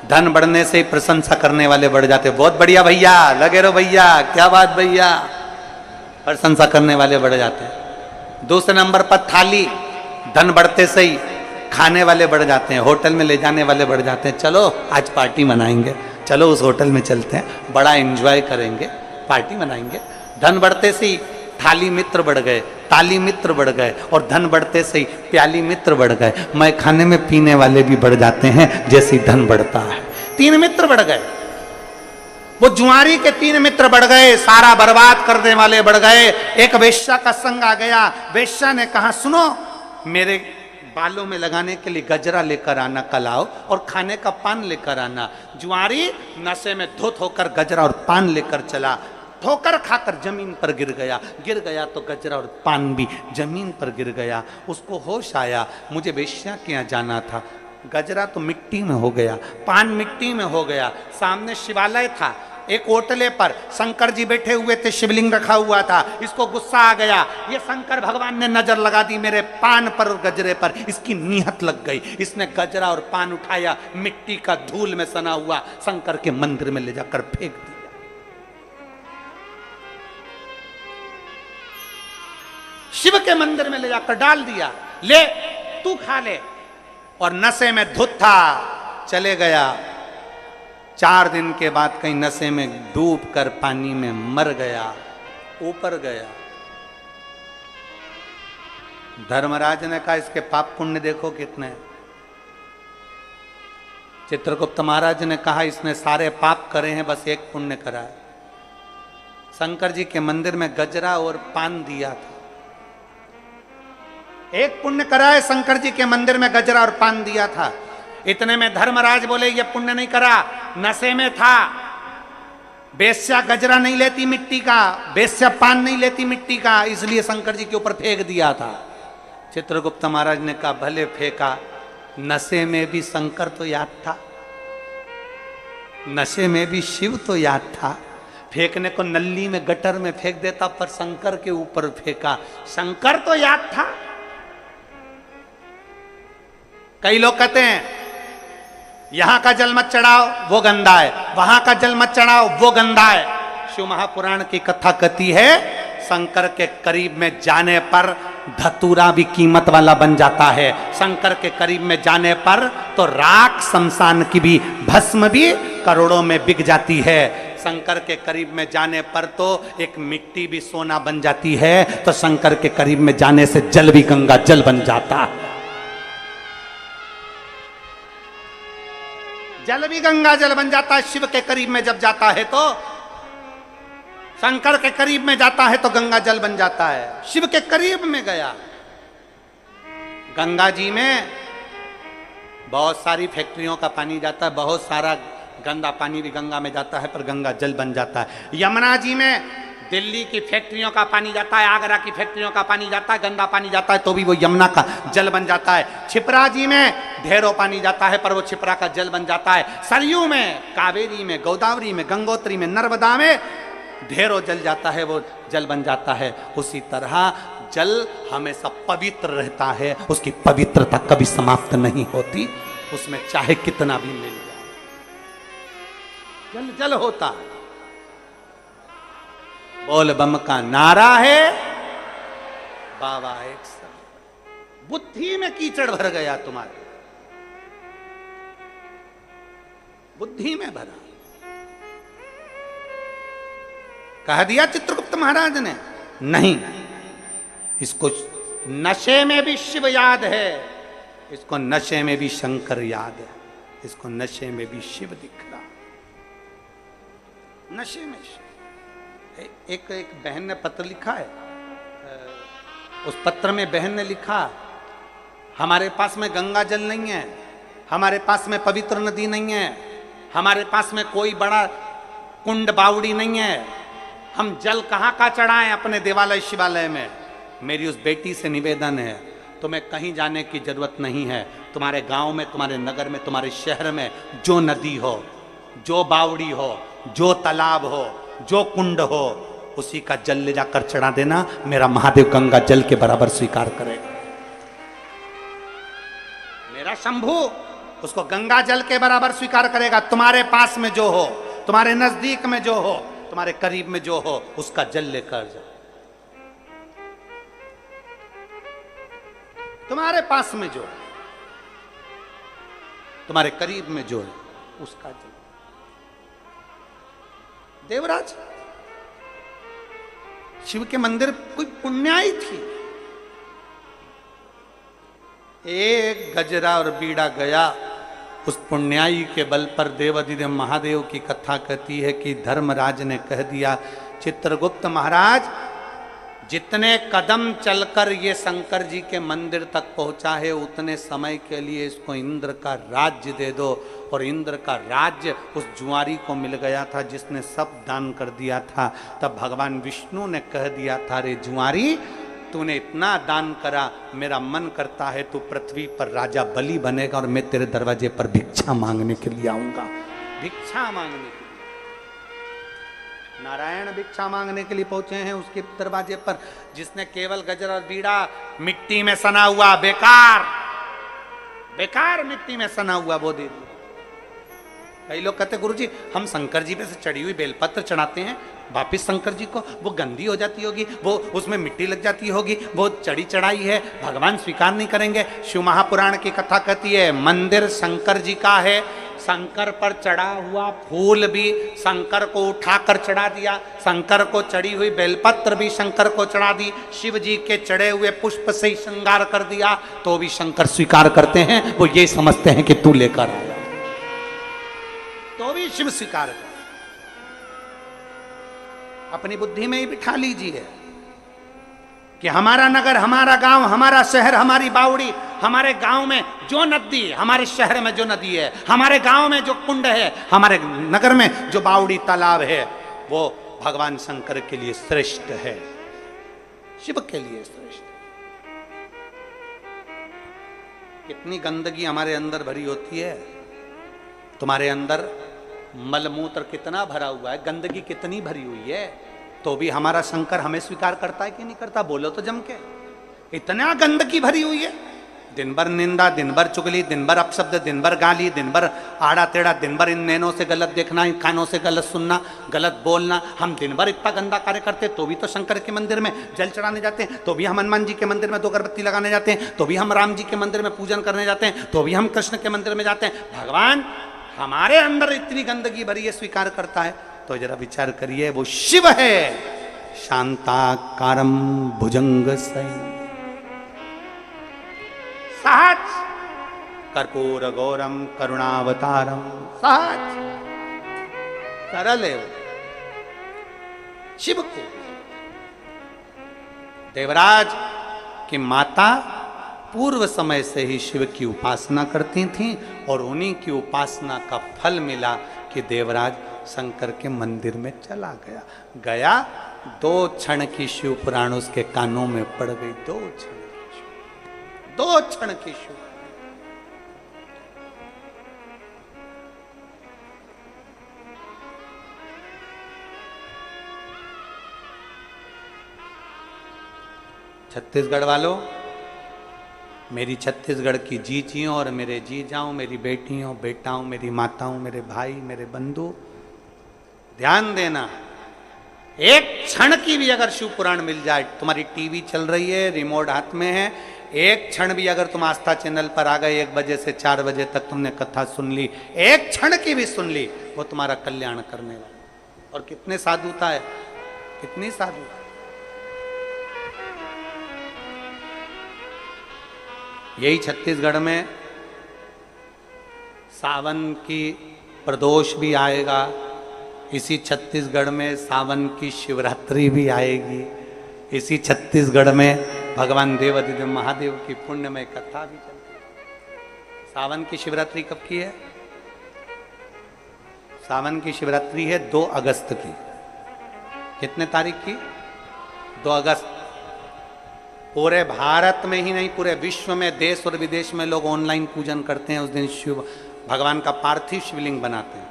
धन बढ़ने से ही प्रशंसा करने वाले बढ़ जाते, बहुत बढ़िया भैया, लगे रहो भैया, क्या बात भैया, प्रशंसा करने वाले बढ़ जाते हैं। दूसरे नंबर पर थाली, धन बढ़ते से ही खाने वाले बढ़ जाते हैं, होटल में ले जाने वाले बढ़ जाते हैं। चलो आज पार्टी मनाएंगे, चलो उस होटल में चलते हैं, बड़ा एंजॉय करेंगे, पार्टी मनाएंगे। धन बढ़ते से ही थाली मित्र बढ़ गए, ताली मित्र बढ़ गए, और धन बढ़ते से ही प्याली मित्र बढ़ गए। मैं खाने में पीने वाले भी बढ़ जाते हैं जैसे ही धन बढ़ता है। 3 मित्र बढ़ गए। वो जुआरी के 3 मित्र बढ़ गए, सारा बर्बाद करने वाले बढ़ गए। एक वेश्या का संग आ गया। वेश्या ने कहा सुनो, मेरे बालों में लगाने के लिए गजरा लेकर आना कल आओ, और खाने का पान लेकर आना। जुआरी नशे में धुत होकर गजरा और पान लेकर चला, ठोकर खाकर जमीन पर गिर गया तो गजरा और पान भी जमीन पर गिर गया। उसको होश आया, मुझे वेश्या के यहाँ जाना था। गजरा तो मिट्टी में हो गया, पान मिट्टी में हो गया। सामने शिवालय था, एक ओटले पर शंकर जी बैठे हुए थे, शिवलिंग रखा हुआ था। इसको गुस्सा आ गया, ये शंकर भगवान ने नजर लगा दी मेरे पान पर और गजरे पर, इसकी नीहत लग गई। इसने गजरा और पान उठाया, मिट्टी का धूल में सना हुआ शंकर के मंदिर में ले जाकर फेंक दिया। शिव के मंदिर में ले जाकर डाल दिया, ले तू खा ले। और नशे में धुत था, चले गया। 4 दिन के बाद कहीं नशे में डूब कर पानी में मर गया, ऊपर गया। धर्मराज ने कहा इसके पाप पुण्य देखो कितने। चित्रगुप्त महाराज ने कहा इसने सारे पाप करे हैं, बस एक पुण्य करा है, शंकर जी के मंदिर में गजरा और पान दिया था। एक पुण्य करा है, शंकर जी के मंदिर में गजरा और पान दिया था। इतने में धर्मराज बोले ये पुण्य नहीं करा, नशे में था। वेश्या गजरा नहीं लेती मिट्टी का, वेश्या पान नहीं लेती मिट्टी का, इसलिए शंकर जी के ऊपर फेंक दिया था। चित्रगुप्त महाराज ने कहा भले फेंका, नशे में भी शंकर तो याद था, नशे में भी शिव तो याद था। फेंकने को नल्ली में गटर में फेंक देता, पर शंकर के ऊपर फेंका, शंकर तो याद था। कई लोग कहते हैं यहां का जल मत चढ़ाओ वो गंदा है, वहां का जल मत चढ़ाओ वो गंदा है। शिव महापुराण की कथा कहती है शंकर के करीब में जाने पर धतूरा भी कीमत वाला बन जाता है। शंकर के करीब में जाने पर तो राख शमशान की भी भस्म भी करोड़ों में बिक जाती है। शंकर के करीब में जाने पर तो एक मिट्टी भी सोना बन जाती है, तो शंकर के करीब में जाने से जल भी गंगा जल बन जाता है। जल भी गंगा जल बन जाता है। शिव के करीब में जब जाता है तो, शंकर के करीब में जाता है तो गंगा जल बन जाता है। शिव के करीब में गया, गंगा जी में बहुत सारी फैक्ट्रियों का पानी जाता है, बहुत सारा गंदा पानी भी गंगा में जाता है, पर गंगा जल बन जाता है। यमुना जी में दिल्ली की फैक्ट्रियों का पानी जाता है, आगरा की फैक्ट्रियों का पानी जाता है, गंदा पानी जाता है, तो भी वो यमुना का जल बन जाता है। छिपरा जी में ढेरों पानी जाता है, पर वो छिपरा का जल बन जाता है। सरयू में, कावेरी में, गोदावरी में, गंगोत्री में, नर्मदा में ढेरों जल जाता है, वो जल बन जाता है। उसी तरह जल हमेशा पवित्र रहता है, उसकी पवित्रता कभी समाप्त नहीं होती, उसमें चाहे कितना भी मिल जाए, जल जल होता है। बोल बम का नारा है, बाबा एक साथ। बुद्धि में कीचड़ भर गया तुम्हारे, बुद्धि में भरा। कह दिया चित्रगुप्त महाराज ने, नहीं, इसको नशे में भी शिव याद है, इसको नशे में भी शंकर याद है, इसको नशे में भी शिव दिख रहा, नशे में शिव। एक बहन ने पत्र लिखा है, उस पत्र में बहन ने लिखा, हमारे पास में गंगा जल नहीं है, हमारे पास में पवित्र नदी नहीं है, हमारे पास में कोई बड़ा कुंड बावड़ी नहीं है, हम जल कहाँ का चढ़ाएं अपने देवालय शिवालय में। मेरी उस बेटी से निवेदन है, तुम्हें कहीं जाने की जरूरत नहीं है, तुम्हारे गांव में, तुम्हारे नगर में, तुम्हारे शहर में जो नदी हो, जो बावड़ी हो, जो तालाब हो, जो कुंड हो, उसी का जल ले जाकर चढ़ा देना, मेरा महादेव गंगा जल के बराबर स्वीकार करेगा। मेरा शंभू उसको गंगा जल के बराबर स्वीकार करेगा। तुम्हारे पास में जो हो, तुम्हारे नजदीक में जो हो, तुम्हारे करीब में जो हो, उसका जल लेकर जाओ। तुम्हारे पास में जो, तुम्हारे करीब में जो है, उसका जल। देवराज, शिव के मंदिर कोई पुण्याई थी, एक गजरा और बीड़ा गया, उस पुण्याई के बल पर देवाधिदेव महादेव की कथा कहती है कि धर्मराज ने कह दिया, चित्रगुप्त महाराज, जितने कदम चलकर ये शंकर जी के मंदिर तक पहुंचा है, उतने समय के लिए इसको इंद्र का राज्य दे दो। और इंद्र का राज्य उस जुआरी को मिल गया था जिसने सब दान कर दिया था। तब भगवान विष्णु ने कह दिया था, रे जुआरी, तूने इतना दान करा, मेरा मन करता है तू पृथ्वी पर राजा बलि बनेगा और मैं तेरे दरवाजे पर भिक्षा मांगने के लिए आऊंगा। भिक्षा मांगने के लिए नारायण भिक्षा मांगने के लिए पहुंचे हैं उसके दरवाजे पर। जिसने केवल गजर और बीड़ा मिट्टी में सना हुआ, बेकार बेकार मिट्टी में सना हुआ, वो दे दिया। कई लोग कहते गुरुजी, हम शंकर जी पे से चढ़ी हुई बेलपत्र चढ़ाते हैं, वापिस शंकर जी को, वो गंदी हो जाती होगी, वो उसमें मिट्टी लग जाती होगी, वो चढ़ी चढ़ाई है, भगवान स्वीकार नहीं करेंगे। शिव महापुराण की कथा कहती है, मंदिर शंकर जी का है, शंकर पर चढ़ा हुआ फूल भी शंकर को उठाकर चढ़ा दिया, शंकर को चढ़ी हुई बेलपत्र भी शंकर को चढ़ा दी, शिव जी के चढ़े हुए पुष्प से ही श्रृंगार कर दिया, तो भी शंकर स्वीकार करते हैं। वो ये समझते हैं कि तू लेकर आया, तो भी शिव स्वीकार कर। अपनी बुद्धि में ही बिठा लीजिए कि हमारा नगर, हमारा गांव, हमारा शहर, हमारी बावड़ी, हमारे गांव में जो नदी, हमारे शहर में जो नदी है, हमारे गांव में जो कुंड है, हमारे नगर में जो बावड़ी तालाब है, वो भगवान शंकर के लिए श्रेष्ठ है, शिव के लिए श्रेष्ठ है। कितनी गंदगी हमारे अंदर भरी होती है, तुम्हारे अंदर मलमूत्र कितना भरा हुआ है, गंदगी कितनी भरी हुई है, तो भी हमारा शंकर हमें स्वीकार करता है कि नहीं करता? बोलो तो जम के। इतना गंदगी भरी हुई है, दिन भर निंदा, दिन भर चुगली, दिन भर अपशब्द, दिन भर गाली, दिन भर आड़ा टेढ़ा, दिन भर इन नैनों से गलत देखना, इन कानों से गलत सुनना, गलत बोलना। हम दिन भर इतना गंदा कार्य करते तो भी तो शंकर के मंदिर में जल चढ़ाने जाते हैं, तो भी हम हनुमान जी के मंदिर में 2 अगरबत्ती लगाने जाते हैं, तो भी हम राम जी के मंदिर में पूजन करने जाते हैं, तो भी हम कृष्ण के मंदिर में जाते हैं। भगवान हमारे अंदर इतनी गंदगी भरी है, स्वीकार करता है तो जरा विचार करिए, वो शिव है। शांताकारम भुजंग सहज, कर्पूर गौरम करुणावतारम, सहज सरल है वो। शिव को देवराज की माता पूर्व समय से ही शिव की उपासना करती थीं और उन्हीं की उपासना का फल मिला कि देवराज शंकर के मंदिर में चला गया। 2 क्षण की शिव पुराण उसके कानों में पड़ गई। 2 क्षण की शिव। छत्तीसगढ़ वालों, मेरी छत्तीसगढ़ की जीजियों और मेरे जीजाओं, मेरी बेटियों बेटाओं, मेरी माताओं, मेरे भाई, मेरे बंधु, ध्यान देना, एक क्षण की भी अगर शिव पुराण मिल जाए, तुम्हारी टीवी चल रही है, रिमोट हाथ में है, एक क्षण भी अगर तुम आस्था चैनल पर आ गए, 1 बजे से 4 बजे तक तुमने कथा सुन ली, एक क्षण की भी सुन ली, वो तुम्हारा कल्याण करने वाला। और कितने साधुता है, कितनी साधुता। यही छत्तीसगढ़ में सावन की प्रदोष भी आएगा, इसी छत्तीसगढ़ में सावन की शिवरात्रि भी आएगी, इसी छत्तीसगढ़ में भगवान देवादिदेव महादेव की पुण्यमय कथा भी चलती है। सावन की शिवरात्रि कब की है? सावन की शिवरात्रि है 2 अगस्त की। कितने तारीख की? 2 अगस्त। पूरे भारत में ही नहीं, पूरे विश्व में, देश और विदेश में लोग ऑनलाइन पूजन करते हैं। उस दिन शिव भगवान का पार्थिव शिवलिंग बनाते हैं,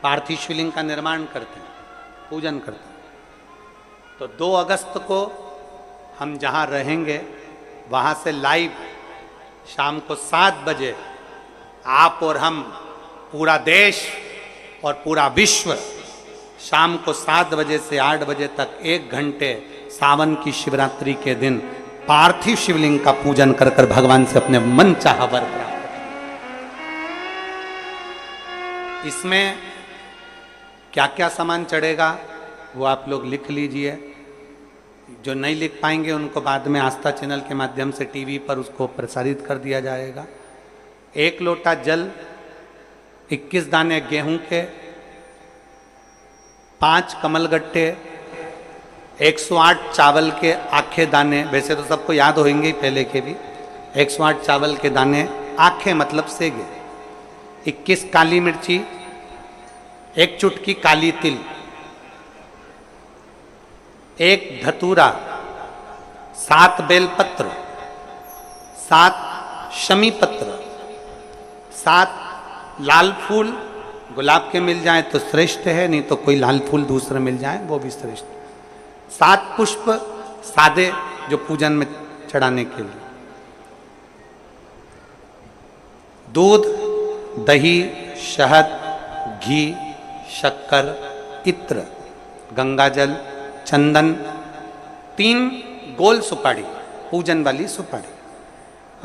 पार्थिव शिवलिंग का निर्माण करते हैं, पूजन करते हैं। तो 2 अगस्त को हम जहाँ रहेंगे वहाँ से लाइव शाम को 7 बजे आप और हम, पूरा देश और पूरा विश्व, शाम को 7 बजे से 8 बजे तक 1 घंटे सावन की शिवरात्रि के दिन पार्थिव शिवलिंग का पूजन कर कर भगवान से अपने मन चाहा वर प्राप्त करें। इसमें क्या क्या सामान चढ़ेगा वो आप लोग लिख लीजिए। जो नहीं लिख पाएंगे उनको बाद में आस्था चैनल के माध्यम से टीवी पर उसको प्रसारित कर दिया जाएगा। 1 लोटा जल, 21 दाने गेहूं के, 5 कमलगट्टे, 108 चावल के आखे दाने, वैसे तो सबको याद होंगे पहले के भी, 108 चावल के दाने, आखे मतलब सेगे, 21 काली मिर्ची, 1 चुटकी काली तिल, 1 धतूरा, 7 बेलपत्र, 7 शमी पत्र, 7 लाल फूल, गुलाब के मिल जाए तो श्रेष्ठ है, नहीं तो कोई लाल फूल दूसरे मिल जाए वो भी श्रेष्ठ। 7 पुष्प सादे जो पूजन में चढ़ाने के लिए, दूध, दही, शहद, घी, शक्कर, इत्र, गंगाजल, चंदन, 3 गोल सुपारी, पूजन वाली सुपारी,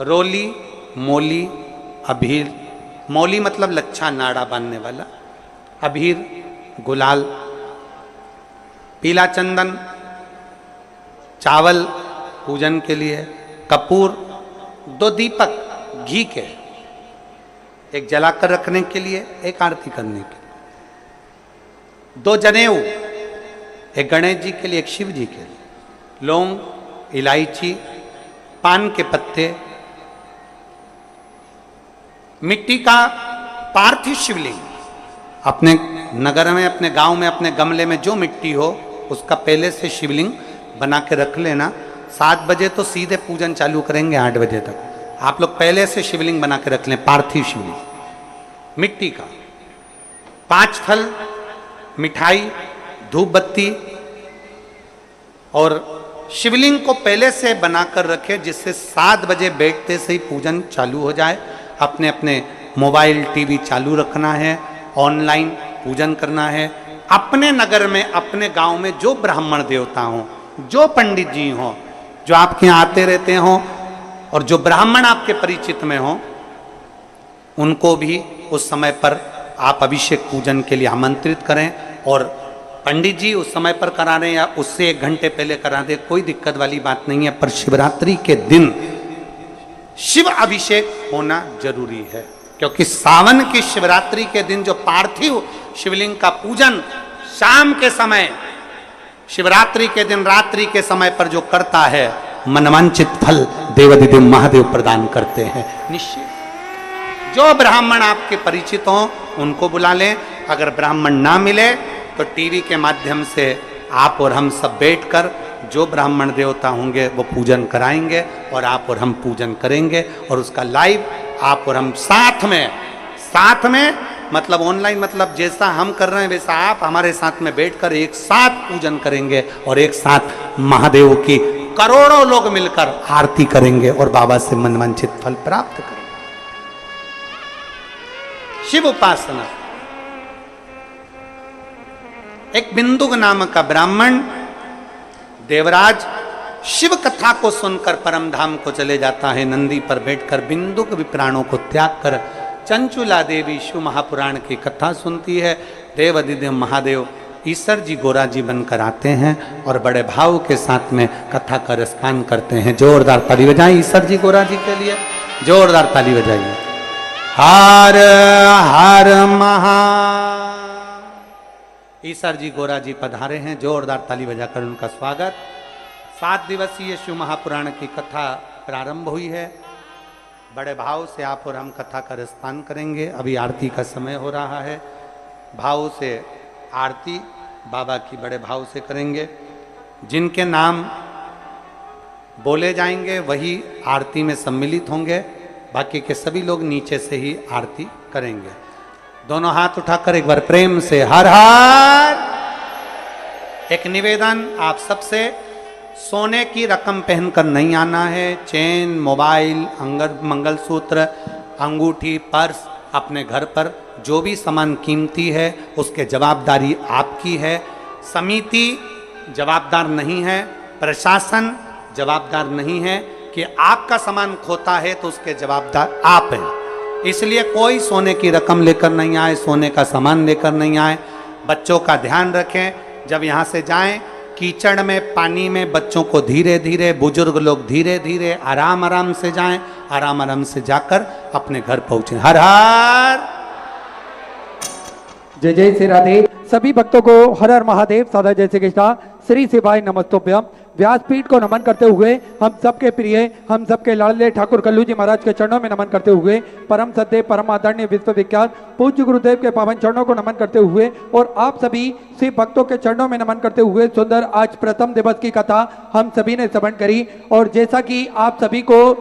रोली, मोली, अभीर, मौली मतलब लच्छा नाड़ा बांधने वाला, अभीर, गुलाल, पीला चंदन, चावल पूजन के लिए, कपूर, 2 दीपक घी के, 1 जलाकर रखने के लिए, 1 आरती करने के लिए, 2 जनेऊ, 1 गणेश जी के लिए, 1 शिव जी के लिए, लौंग, इलायची, पान के पत्ते, मिट्टी का पार्थिव शिवलिंग। अपने नगर में, अपने गांव में, अपने गमले में जो मिट्टी हो उसका पहले से शिवलिंग बना के रख लेना। 7 बजे तो सीधे पूजन चालू करेंगे, 8 बजे तक आप लोग पहले से शिवलिंग बना के रख लें, पार्थिव शिवलिंग मिट्टी का। 5 फल, मिठाई, धूप बत्ती और शिवलिंग को पहले से बनाकर रखे, जिससे 7 बजे बैठते से ही पूजन चालू हो जाए। अपने अपने मोबाइल टीवी चालू रखना है, ऑनलाइन पूजन करना है। अपने नगर में, अपने गांव में जो ब्राह्मण देवता हों, जो पंडित जी हों, जो आपके यहाँ आते रहते हों, और जो ब्राह्मण आपके परिचित में हों, उनको भी उस समय पर आप अभिषेक पूजन के लिए आमंत्रित करें। और पंडित जी उस समय पर करा रहे हैं या उससे 1 घंटे पहले करा दें, कोई दिक्कत वाली बात नहीं है। पर शिवरात्रि के दिन शिव अभिषेक होना जरूरी है, क्योंकि सावन की शिवरात्रि के दिन जो पार्थिव शिवलिंग का पूजन शाम के समय, शिवरात्रि के दिन रात्रि के समय पर जो करता है, मनवांचित फल देवाधिदेव महादेव प्रदान करते हैं निश्चित। जो ब्राह्मण आपके परिचित हों उनको बुला लें। अगर ब्राह्मण ना मिले तो टीवी के माध्यम से आप और हम सब बैठकर जो ब्राह्मण देवता होंगे वो पूजन कराएंगे, और आप और हम पूजन करेंगे। और उसका लाइव आप और हम साथ में मतलब ऑनलाइन, मतलब जैसा हम कर रहे हैं वैसा आप हमारे साथ में बैठकर एक साथ पूजन करेंगे, और एक साथ महादेव की करोड़ों लोग मिलकर आरती करेंगे और बाबा से मनवांछित फल प्राप्त करेंगे। शिव उपासना। एक बिंदुक नामक का ब्राह्मण देवराज शिव कथा को सुनकर परम धाम को चले जाता है। नंदी पर बैठकर बिंदुक विप्राणों को त्याग कर चंचुला देवी शिव महापुराण की कथा सुनती है। देवाधिदेव महादेव ईश्वर जी गोरा जी बनकर आते हैं और बड़े भाव के साथ में कथा का रसपान करते हैं। जोरदार ताली बजाएं ईश्वर जी गोरा जी के लिए, जोरदार ताली बजाइए। हर हर महा। ईश्वर जी गोरा जी पधारे हैं, जोरदार ताली बजाकर उनका स्वागत। 7 दिवसीय शिव महापुराण की कथा प्रारंभ हुई है। बड़े भाव से आप और हम कथा का रसपान करेंगे। अभी आरती का समय हो रहा है। भाव से आरती बाबा की बड़े भाव से करेंगे। जिनके नाम बोले जाएंगे वही आरती में सम्मिलित होंगे, बाकी के सभी लोग नीचे से ही आरती करेंगे। दोनों हाथ उठाकर एक बार प्रेम से हर हर। एक निवेदन आप सबसे, सोने की रकम पहनकर नहीं आना है। चेन, मोबाइल, मंगलसूत्र, अंगूठी, पर्स अपने घर पर जो भी सामान कीमती है उसके जवाबदारी आपकी है। समिति जवाबदार नहीं है, प्रशासन जवाबदार नहीं है कि आपका सामान खोता है तो उसके जवाबदार आप हैं। इसलिए कोई सोने की रकम लेकर नहीं आए, सोने का सामान लेकर नहीं आए। बच्चों का ध्यान रखें, जब यहाँ से जाएं कीचड़ में, पानी में बच्चों को धीरे धीरे, बुजुर्ग लोग धीरे धीरे आराम आराम से जाएं, आराम आराम से जाकर अपने घर पहुंचे। हर हर। जय जय श्री राधे। सभी भक्तों को हर हर महादेव, सदा जय श्री कृष्णा, श्री शिवाय नमस्तोभ्यम। व्यासपीठ को नमन करते हुए हम सबके प्रिय, हम सबके लाडले ठाकुर कल्लू जी महाराज के चरणों में नमन करते हुए, परम सद्देव, परम आदरणीय, विश्वविख्यात पूज्य गुरुदेव के पावन चरणों को नमन करते हुए, और आप सभी शिव भक्तों के चरणों में नमन करते हुए सुंदर आज प्रथम दिवस की कथा हम सभी ने श्रवण करी। और जैसा कि आप सभी को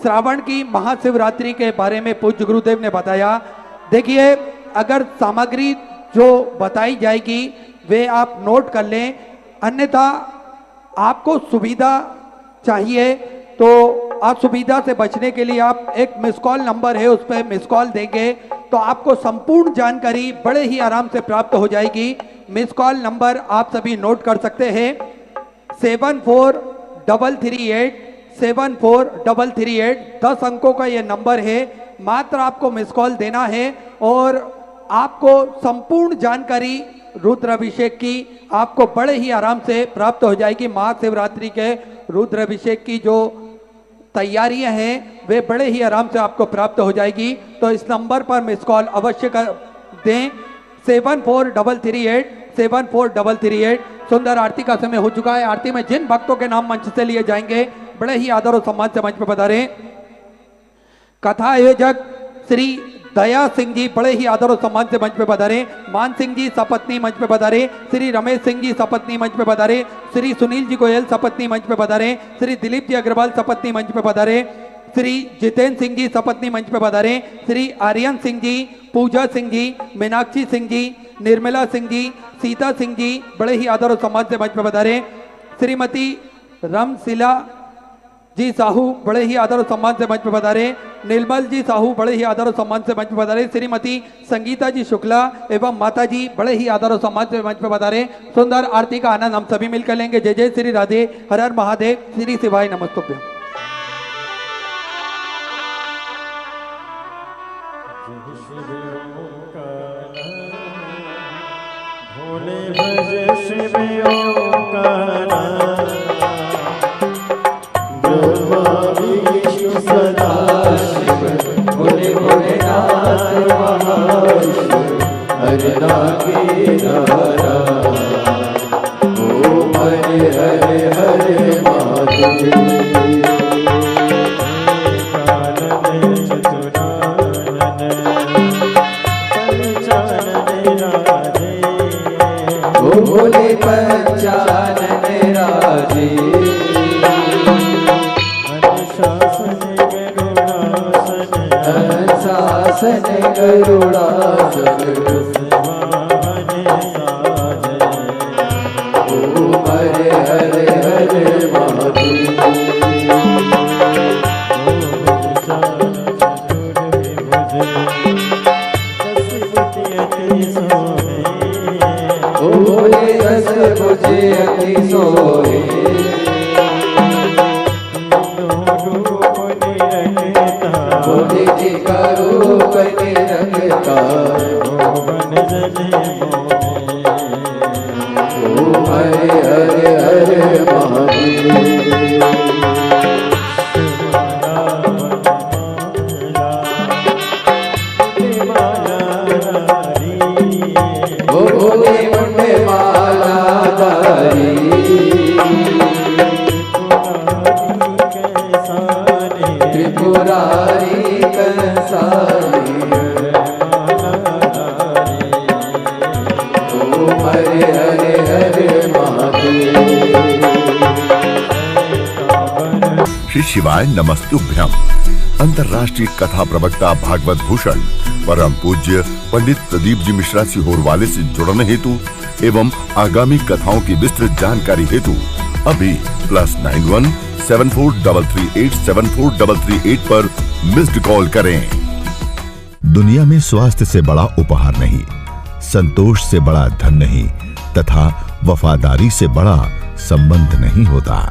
श्रावण की महाशिवरात्रि के बारे में पूज्य गुरुदेव ने बताया, देखिए अगर सामग्री जो बताई जाएगी वे आप नोट कर लें, अन्यथा आपको सुविधा चाहिए तो असुविधा से बचने के लिए आप एक मिस कॉल नंबर है उस पर मिस कॉल देंगे तो आपको संपूर्ण जानकारी बड़े ही आराम से प्राप्त हो जाएगी। मिस कॉल नंबर आप सभी नोट कर सकते हैं 7438 10 अंकों का ये नंबर है। मात्र आपको मिस कॉल देना है और आपको संपूर्ण जानकारी रुद्राभिषेक की आपको बड़े ही आराम से प्राप्त हो जाएगी। महाशिवरात्रि के रुद्राभिषेक की जो तैयारियां हैं वे बड़े ही आराम से आपको प्राप्त हो जाएगी। तो इस नंबर पर मिस कॉल अवश्य दें 7438। सुंदर आरती का समय हो चुका है। आरती में जिन भक्तों के नाम मंच से लिए जाएंगे बड़े ही आदर और सम्मान से मंच पर पधारे। कथा आयोजक श्री दया सिंह जी बड़े ही आदर और सम्मान से मंच पे पधारे। मान सिंह जी सपत्नी मंच पे पधारे। श्री रमेश सिंह जी सपत्नी मंच पे पधारे। श्री सुनील जी गोयल सपत्नी मंच पे पधारे। श्री दिलीप जी अग्रवाल सपत्नी मंच पे पधारे। श्री जितेंद्र सिंह जी सपत्नी मंच पे पधारे। श्री आर्यन सिंह जी, पूजा सिंह जी, मीनाक्षी सिंह जी, निर्मला सिंह जी, सीता सिंह जी बड़े ही आदर और सम्मान से मंच पे पधारे। श्रीमती रामशिला जी साहू बड़े ही आदर और सम्मान से मंच पर पधारे। नीलमल जी साहू बड़े ही आदर और सम्मान से मंच पर पधारे। श्रीमती संगीता जी शुक्ला एवं माता जी बड़े ही आदर और सम्मान से मंच पर पधारे। सुंदर आरती का आनंद हम सभी मिलकर लेंगे। जय जय श्री राधे, हर हर महादेव, श्री शिवाय नमस्तुभ्यं। भोले भज शिव ओंकारा, ब्रह्मा विष्णु सदा शिव, भोले भोलेनाथ महाशिव, हरे नागेश्वरा, ओम हरे हरे हरे महादेव। भोले पंचानन राजे, शासन गरुड़ासन, ओम हरे हरे हरे महादेव। भोले दस बुझे अति सोहे, भोले जी का रूप निरखता, ओम हरे हरे हरे महादेव। भोले मुंडे माला धारी, त्रिपुरारी कंसारी, ओम हरे हरे हरे महादेव। श्री शिवाय नमस्तुभ्यम। अंतर्राष्ट्रीय कथा प्रवक्ता भागवत भूषण परम पूज्य पंडित प्रदीप जी मिश्रा सीहोर वाले से जुड़ने हेतु एवं आगामी कथाओं की विस्तृत जानकारी हेतु अभी +91 7433874338 पर मिस्ड कॉल करें। दुनिया में स्वास्थ्य से बड़ा उपहार नहीं, संतोष से बड़ा धन नहीं तथा वफादारी से बड़ा संबंध नहीं होता।